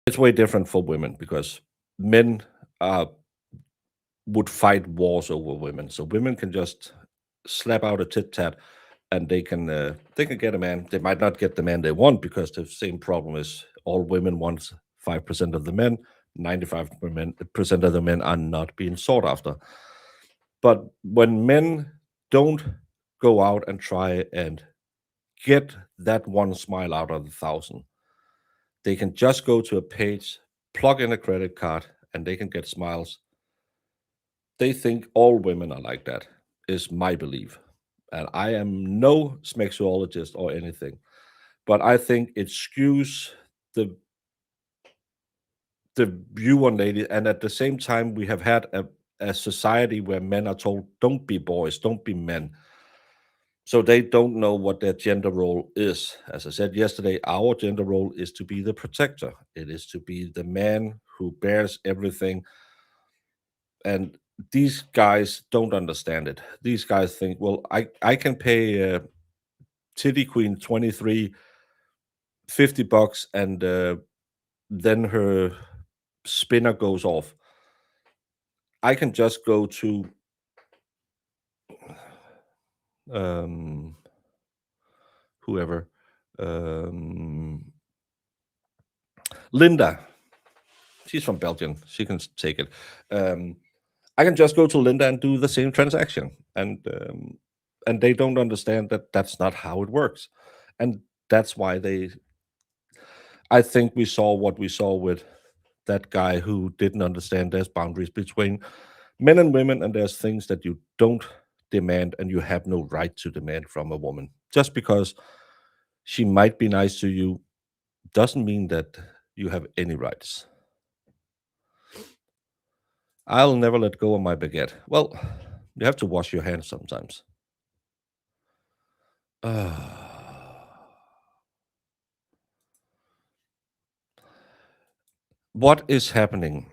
It's way different for women because men would fight wars over women. So women can just slap out a tit tat and they can get a man. They might not get the man they want because the same problem is all women want 5% of the men, 95% of the men are not being sought after. But when men don't go out and try and get that one smile out of the thousand, they can just go to a page, plug in a credit card, and they can get smiles. They think all women are like that, is my belief. And I am no sexologist or anything, but I think it skews the the view on ladies. And at the same time, we have had a society where men are told, don't be boys, don't be men. So they don't know what their gender role is. As I said yesterday, our gender role is to be the protector. It is to be the man who bears everything. And these guys don't understand it. These guys think, well, I can pay Titty Queen 23 $50 and then her spinner goes off. I can just go to um, whoever. Linda. She's from Belgium. She can take it. I can just go to Linda and do the same transaction, and they don't understand that that's not how it works, and that's why they. I think we saw what we saw with that guy who didn't understand there's boundaries between men and women, and there's things that you don't demand and you have no right to demand from a woman. Just because she might be nice to you doesn't mean that you have any rights. I'll never let go of my baguette. Well, you have to wash your hands sometimes. What is happening?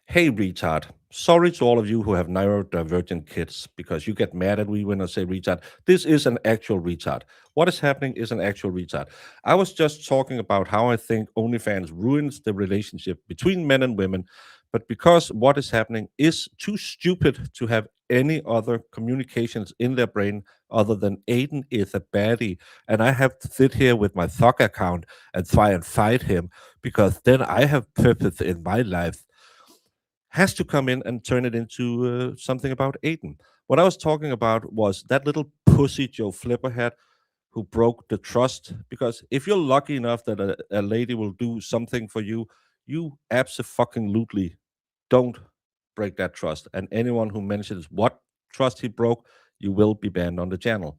Hey, retard. Sorry to all of you who have neurodivergent kids because you get mad at me when I say retard. This is an actual retard. What is happening is an actual retard. I was just talking about how I think OnlyFans ruins the relationship between men and women, but because what is happening is too stupid to have any other communications in their brain other than Aiden is a baddie, and I have to sit here with my thug account and try and fight him because then I have purpose in my life has to come in and turn it into something about Aiden. What I was talking about was that little pussy Joe Flipper had who broke the trust. Because if you're lucky enough that a lady will do something for you, you absolutely don't break that trust. And anyone who mentions what trust he broke, you will be banned on the channel.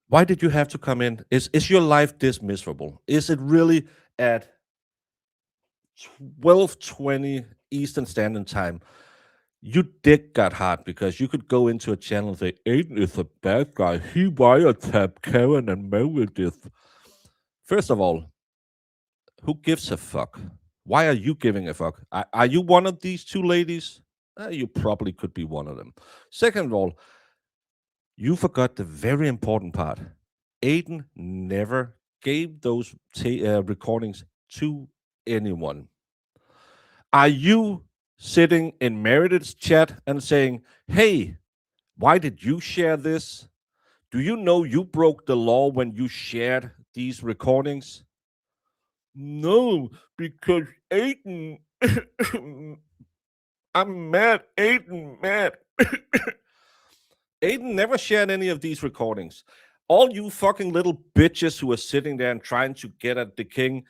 Why did you have to come in? Is your life this miserable? Is it really at 12:20 Eastern Standard Time? You dick got hard because you could go into a channel and say, Aiden is a bad guy. He wiretapped Karen and Meredith. First of all, who gives a fuck? Why are you giving a fuck? Are you one of these two ladies? You probably could be one of them. Second of all, you forgot the very important part. Aiden never gave those recordings to anyone. Are you sitting in Meredith's chat and saying, hey, why did you share this? Do you know you broke the law when you shared these recordings? No, because Aiden, I'm mad. Aiden, mad. Aiden never shared any of these recordings. All you fucking little bitches who are sitting there and trying to get at the king,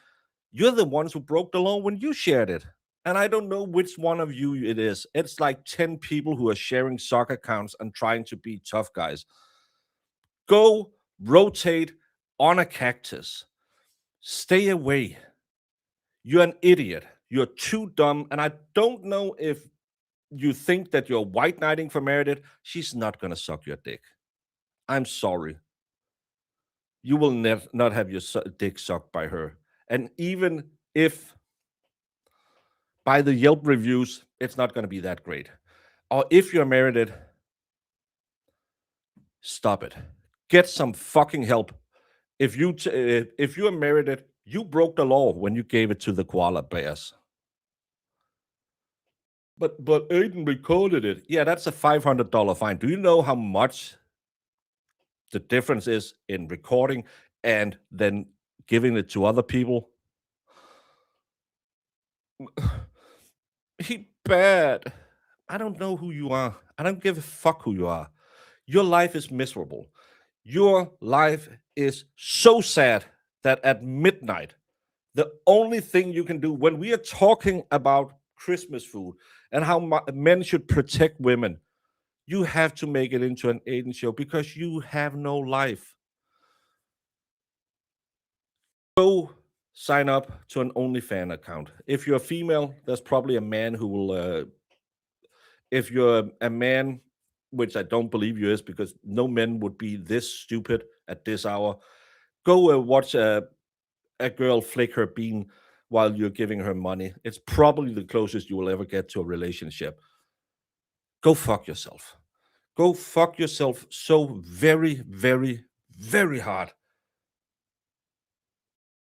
you're the ones who broke the law when you shared it. And I don't know which one of you it is. It's like 10 people who are sharing soccer accounts and trying to be tough guys. Go rotate on a cactus. Stay away. You're an idiot. You're too dumb. And I don't know if you think that you're white knighting for Meredith. She's not going to suck your dick. I'm sorry. You will not have your dick sucked by her. And even if by the Yelp reviews, it's not going to be that great. Or if you're Meredith, stop it. Get some fucking help. If you're Meredith, you broke the law when you gave it to the koala bears. But Aiden recorded it. Yeah, that's a $500 fine. Do you know how much the difference is in recording and then giving it to other people? He bad. I don't know who you are. I don't give a fuck who you are. Your life is miserable. Your life is so sad that at midnight, the only thing you can do when we are talking about Christmas food and how men should protect women, you have to make it into an Aiden show because you have no life. Go sign up to an OnlyFans account. If you're a female, there's probably a man who will. If you're a man, which I don't believe you is, because no men would be this stupid at this hour. Go watch a girl flick her bean while you're giving her money. It's probably the closest you will ever get to a relationship. Go fuck yourself. Go fuck yourself so very, very, very hard.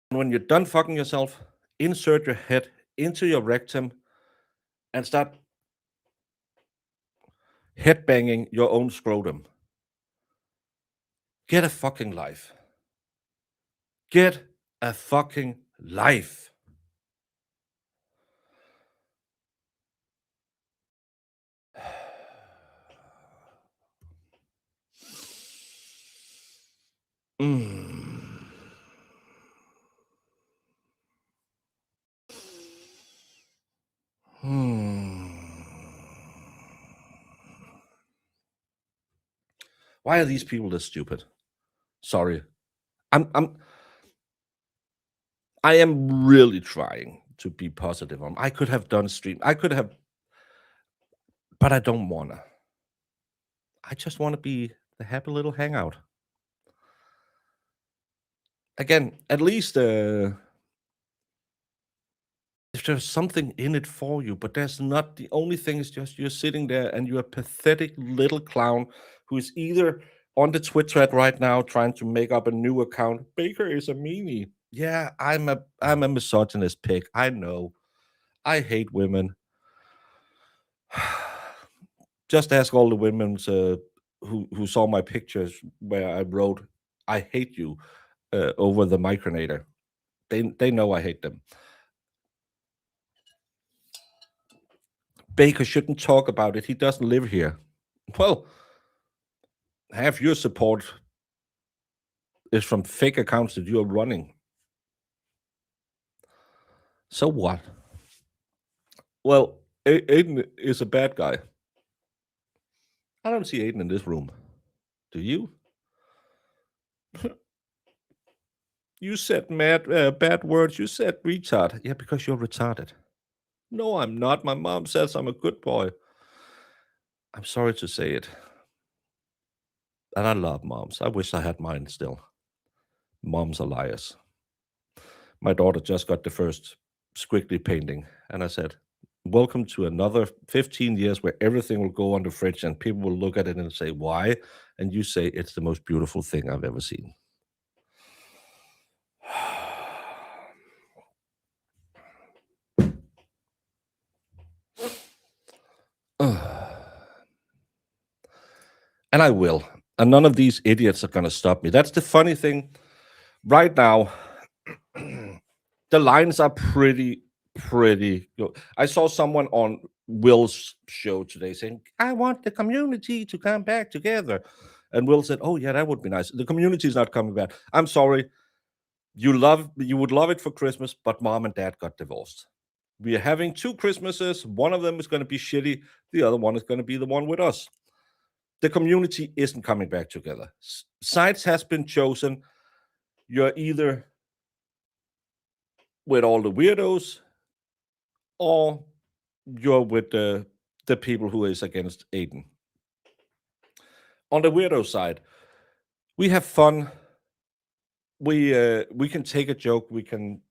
And when you're done fucking yourself, insert your head into your rectum and start headbanging your own scrotum. Get a fucking life. Get a fucking life. Mm. Hmm. Why are these people this stupid? Sorry. I'm I am really trying to be positive on. I could have done stream. I could have, but I don't wanna. I just want to be the happy little hangout. Again, at least if there's something in it for you, but there's not. The only thing is just you're sitting there and you're a pathetic little clown who is either on the Twitch thread right now trying to make up a new account. Baker is a meanie. Yeah, I'm a misogynist pig. I know. I hate women. Just ask all the women who saw my pictures where I wrote "I hate you" over the micronator. They know I hate them. Baker shouldn't talk about it. He doesn't live here. Well, half your support is from fake accounts that you're running. So what? Well, Aiden is a bad guy. I don't see Aiden in this room. Do you? You said bad words. You said retard. Yeah, because you're retarded. No, I'm not. My mom says I'm a good boy. I'm sorry to say it. And I love moms. I wish I had mine still. Moms are liars. My daughter just got the first squiggly painting, and I said, welcome to another 15 years where everything will go on the fridge and people will look at it and say, why? And you say, it's the most beautiful thing I've ever seen. And I will. And none of these idiots are going to stop me. That's the funny thing. Right now, the lines are pretty good. I saw someone on Will's show today saying, I want the community to come back together. And Will said, oh, yeah, that would be nice. The community is not coming back. I'm sorry. You would love it for Christmas, but mom and dad got divorced. We are having two Christmases. One of them is going to be shitty. The other one is going to be the one with us. The community isn't coming back together. Sides has been chosen. You're either with all the weirdos or you're with the people who is against Aiden. On the weirdo side, we have fun. We can take a joke. We can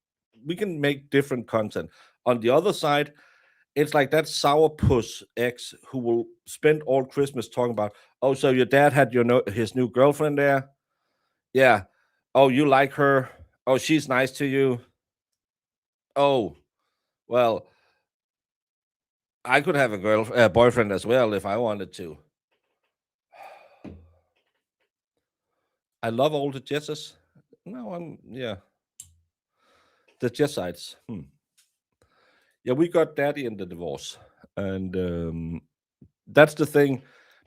make different content. On the other side, it's like that sourpuss ex who will spend all Christmas talking about, oh, so your dad had his new girlfriend there? Yeah. Oh, you like her? Oh, she's nice to you. Oh, well, I could have a boyfriend as well if I wanted to. I love all the Jesses. No, I'm yeah. The Jessites. Yeah, we got daddy in the divorce, and that's the thing.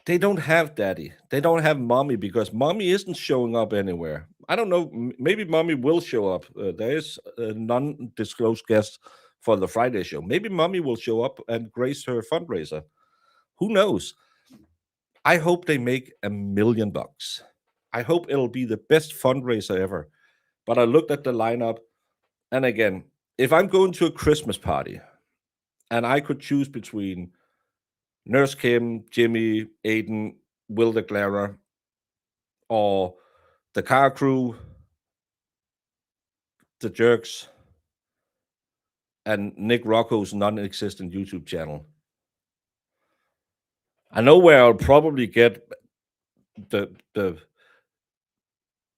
They don't have daddy. They don't have mommy because mommy isn't showing up anywhere. I don't know. Maybe mommy will show up. There is a non-disclosed guest for the Friday show. Maybe mommy will show up and grace her fundraiser. Who knows? I hope they make $1 million. I hope it'll be the best fundraiser ever. But I looked at the lineup, and again, if I'm going to a Christmas party and I could choose between Nurse Kim, Jimmy, Aiden, Will the Clara, or the car crew, the jerks, and Nick Rocco's non-existent YouTube channel, I know where I'll probably get the the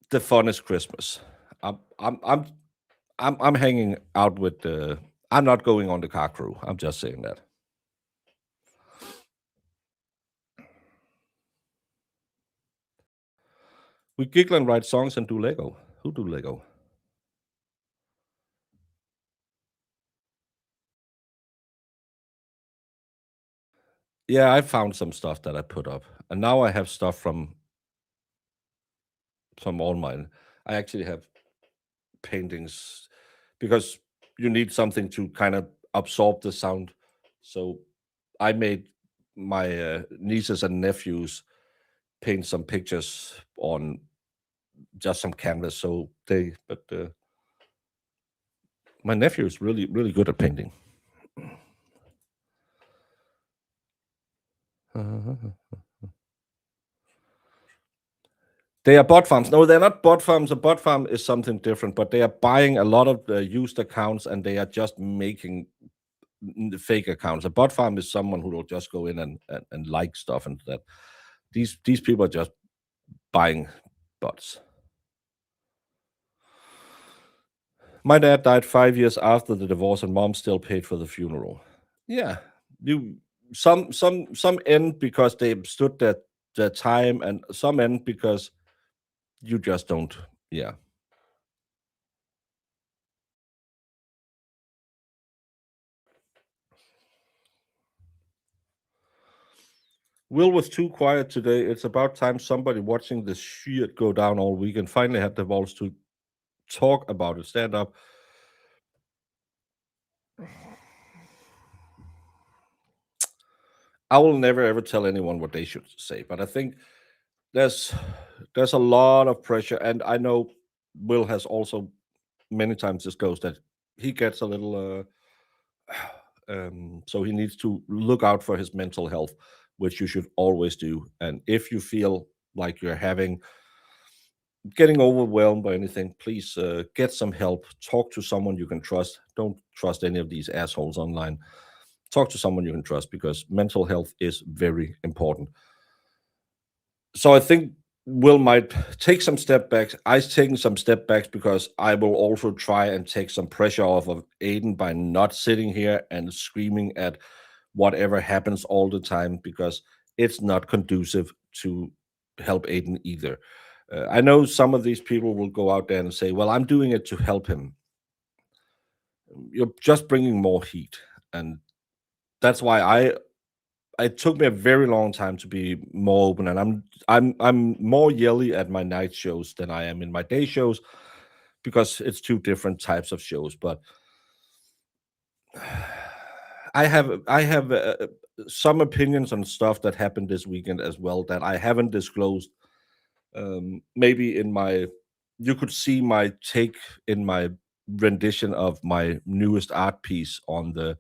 the funnest Christmas. I'm I'm I'm I'm hanging out with the. I'm not going on the car crew. I'm just saying that. We giggle and write songs and do Lego. Who do Lego? Yeah, I found some stuff that I put up, and now I have stuff from all mine. I actually have paintings because you need something to kind of absorb the sound. So I made my nieces and nephews paint some pictures on just some canvas. So but my nephew is really, really good at painting. They are bot farms. No, they're not bot farms. A bot farm is something different, but they are buying a lot of used accounts and they are just making fake accounts. A bot farm is someone who will just go in and like stuff and that. These people are just buying bots. My dad died 5 years after the divorce, and mom still paid for the funeral. Yeah, you some end because they stood the time, and some end because you just don't. Yeah. Will was too quiet today. It's about time somebody watching this shit go down all week and finally had the balls to talk about it. Stand up. I will never ever tell anyone what they should say, but I think there's there's a lot of pressure, and I know Will has also many times disclosed that he gets a little so he needs to look out for his mental health, which you should always do. And if you feel like you're getting overwhelmed by anything, please get some help. Talk to someone you can trust. Don't trust any of these assholes online. Talk to someone you can trust because mental health is very important. So I think Will might take some step backs. I've taken some step backs because I will also try and take some pressure off of Aiden by not sitting here and screaming at whatever happens all the time because it's not conducive to help Aiden either. I know some of these people will go out there and say, "Well, I'm doing it to help him." You're just bringing more heat, and that's why it took me a very long time to be more open, and I'm more yelly at my night shows than I am in my day shows because it's two different types of shows. But I have some opinions on stuff that happened this weekend as well that I haven't disclosed. Maybe in my you could see my take in my rendition of my newest art piece on the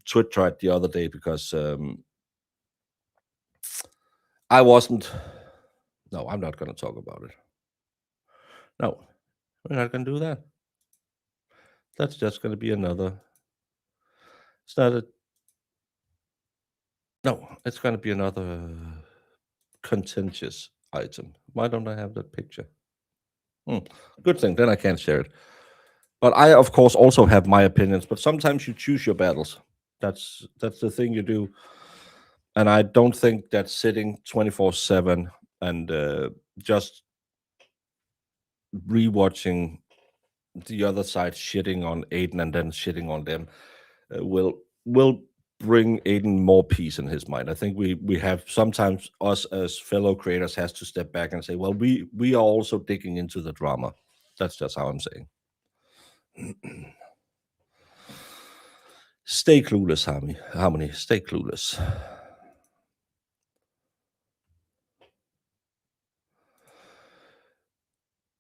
Twitter the other day because I wasn't. No, I'm not going to talk about it. No, we're not going to do that. That's just going to be another. It's not a. No, it's going to be another contentious item. Why don't I have that picture? Hmm. Good thing. Then I can't share it. But I, of course, also have my opinions. But sometimes you choose your battles. That's the thing you do. And I don't think that sitting 24/7 and just rewatching the other side shitting on Aiden and then shitting on them. will bring Aiden more peace in his mind. I think we have sometimes us as fellow creators has to step back and say, well, we are also digging into the drama. That's just how I'm saying. Stay clueless, Harmony. Stay clueless.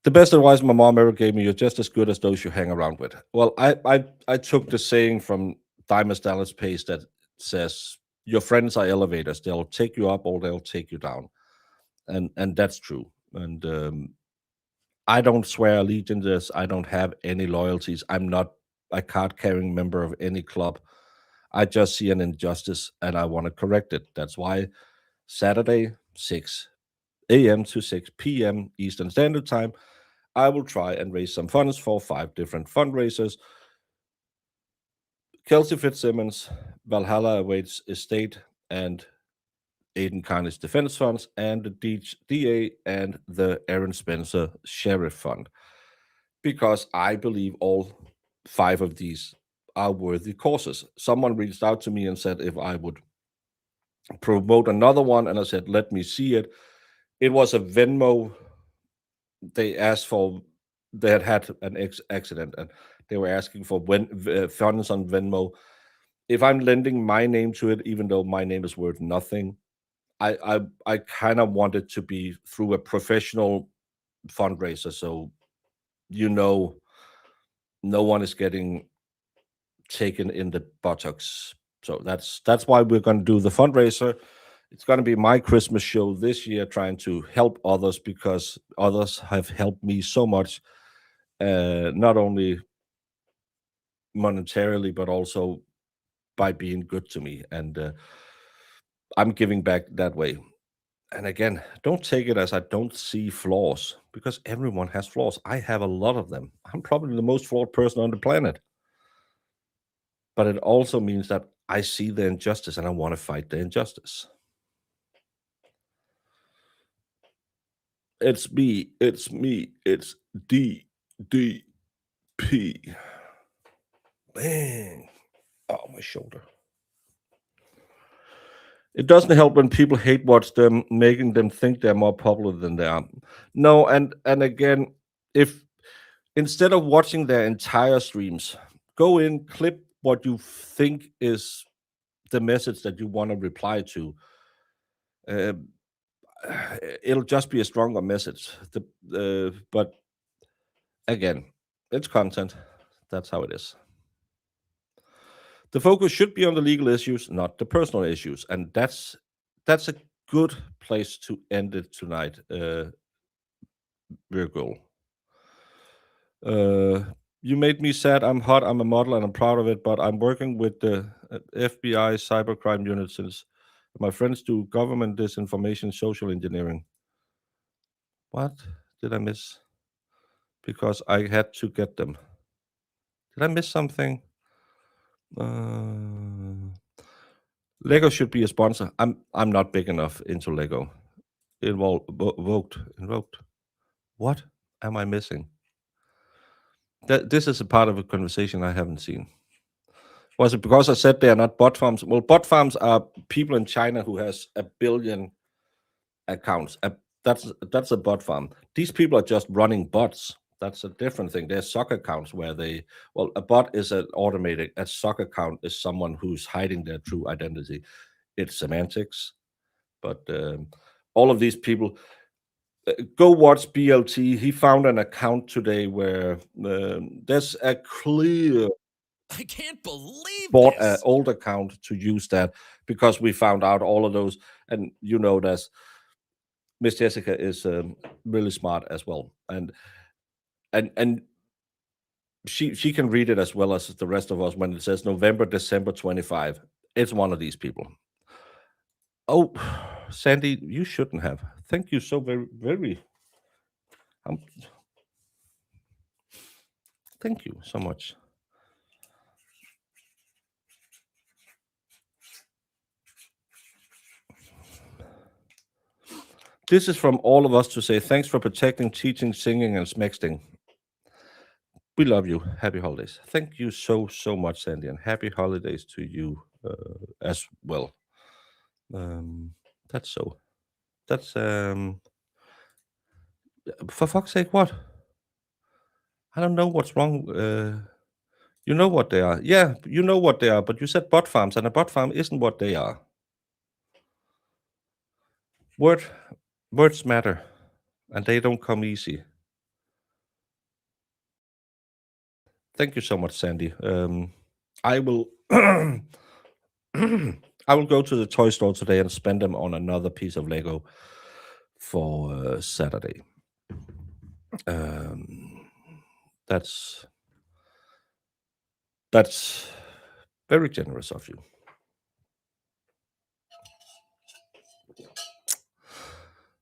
The best advice my mom ever gave me: you're just as good as those you hang around with. Well, I took the saying from Diamond Dallas Pace that says your friends are elevators. They'll take you up or they'll take you down, and that's true. And I don't swear allegiances. I don't have any loyalties. I'm not a card carrying member of any club. I just see an injustice and I want to correct it. That's why Saturday, 6 a.m. to 6 p.m. Eastern Standard Time, I will try and raise some funds for 5 different fundraisers: Kelsey Fitzsimmons, Valhalla Awaits Estate, and Aiden Carney's Defense Funds, and the DA and the Aaron Spencer Sheriff Fund, because I believe all 5 of these are worthy causes. Someone reached out to me and said if I would promote another one, and I said, let me see it. It was a Venmo. They asked for, they had an accident and they were asking for funds on Venmo. If I'm lending my name to it, even though my name is worth nothing, I kind of want it to be through a professional fundraiser, so no one is getting taken in the buttocks. So that's why we're going to do the fundraiser. It's going to be my Christmas show this year, trying to help others because others have helped me so much, not only monetarily but also by being good to me, and I'm giving back that way. And again, don't take it as I don't see flaws, because everyone has flaws. I have a lot of them. I'm probably the most flawed person on the planet. But it also means that I see the injustice and I want to fight the injustice. It's me, it's DDP. Bang. Oh, my shoulder. It doesn't help when people hate watch them, making them think they're more popular than they are. No, and again, if instead of watching their entire streams, go in, clip what you think is the message that you want to reply to. Uh, it'll just be a stronger message. But again, it's content. That's how it is. The focus should be on the legal issues, not the personal issues, and that's a good place to end it tonight, Virgo. You made me sad. I'm hot. I'm a model, and I'm proud of it. But I'm working with the FBI cybercrime unit since my friends do government disinformation, social engineering. What did I miss? Because I had to get them. Did I miss something? Lego should be a sponsor. I'm not big enough into Lego. Invoked. What am I missing? This is a part of a conversation I haven't seen. Was it because I said they are not bot farms? Well, bot farms are people in China who has 1 billion accounts. That's a bot farm. These people are just running bots. That's a different thing. There's SOC accounts where a bot is an automated. A SOC account is someone who's hiding their true identity. It's semantics, but all of these people. Go watch BLT. He found an account today where there's a clear I can't believe bought an this. old account to use that, because we found out all of those. And that Miss Jessica is really smart as well, and she can read it as well as the rest of us. When it says November, December 25, it's one of these people. Oh, Sandy, you shouldn't have. Thank you so very, very. Thank you so much. This is from all of us to say thanks for protecting, teaching, singing, and smexting. We love you. Happy holidays. Thank you so much, Sandy, and happy holidays to you as well. Um, that's so. That's for fuck's sake, what? I don't know what's wrong. You know what they are. Yeah, you know what they are, but you said bot farms, and a bot farm isn't what they are. Words matter, and they don't come easy. Thank you so much, Sandy. I will I will go to the toy store today and spend them on another piece of Lego for Saturday. That's very generous of you.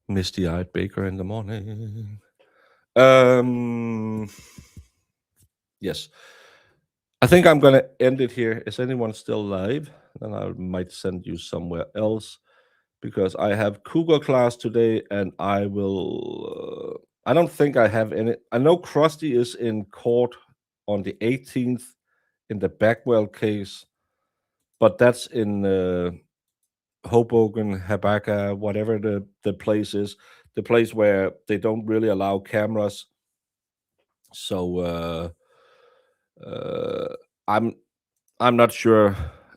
Misty-eyed baker in the morning. Yes. I think I'm going to end it here. Is anyone still live? Then I might send you somewhere else because I have cougar class today and I will. I don't think I have any. I know Krusty is in court on the 18th in the Backwell case, but that's in Hoboken, Habakkuk, whatever the place is, the place where they don't really allow cameras. So I'm not sure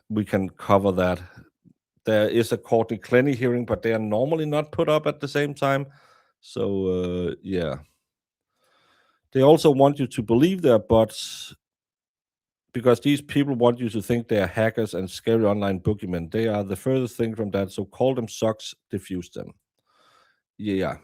we can cover that. There is a Courtney Clenny hearing, but they are normally not put up at the same time. So yeah, they also want you to believe their bots because these people want you to think they are hackers and scary online boogeymen. They are the furthest thing from that. So call them socks, diffuse them. Yeah.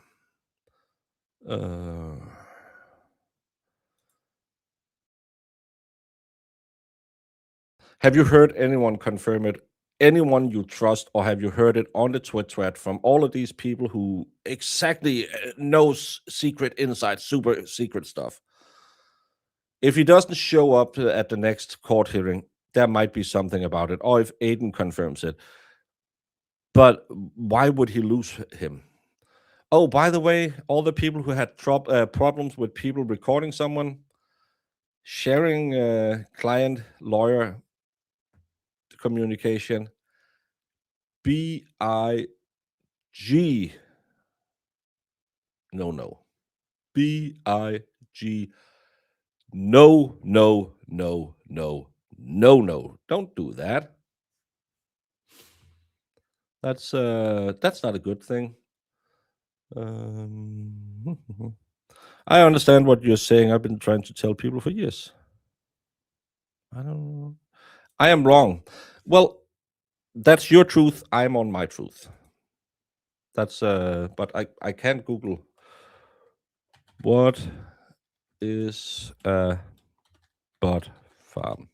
Have you heard anyone confirm it? Anyone you trust, or have you heard it on the Twitter thread from all of these people who exactly knows secret inside, super secret stuff? If he doesn't show up at the next court hearing, there might be something about it, or if Aiden confirms it. But why would he lose him? Oh, by the way, all the people who had problems with people recording someone, sharing client-lawyer communication, BIG. No. BIG. No. Don't do that. That's not a good thing. I understand what you're saying. I've been trying to tell people for years. I am wrong. Well, that's your truth. I'm on my truth. That's but I can't Google what is a bot farm.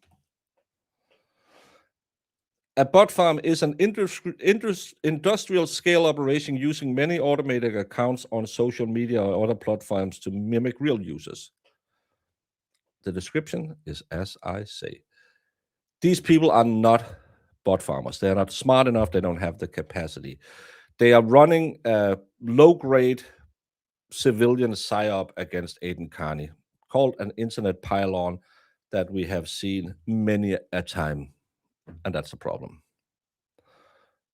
A bot farm is an industrial scale operation using many automated accounts on social media or other platforms to mimic real users. The description is as I say. These people are not bot farmers. They're not smart enough. They don't have the capacity. They are running a low-grade civilian psyop against Aiden Carney, called an internet pylon that we have seen many a time, and that's a problem.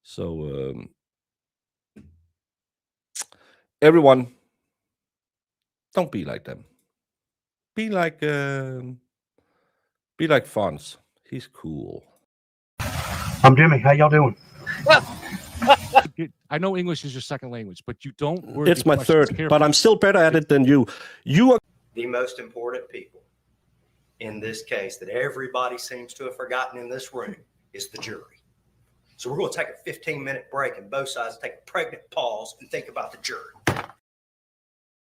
So everyone, don't be like them. Be like Fonz. He's cool. I'm Jimmy. How y'all doing? I know English is your second language, but you don't word It's your my questions third, carefully. but I'm still better at it than you. You are The most important people in this case that everybody seems to have forgotten in this room is the jury. So we're going to take a 15-minute break and both sides take a pregnant pause and think about the jury.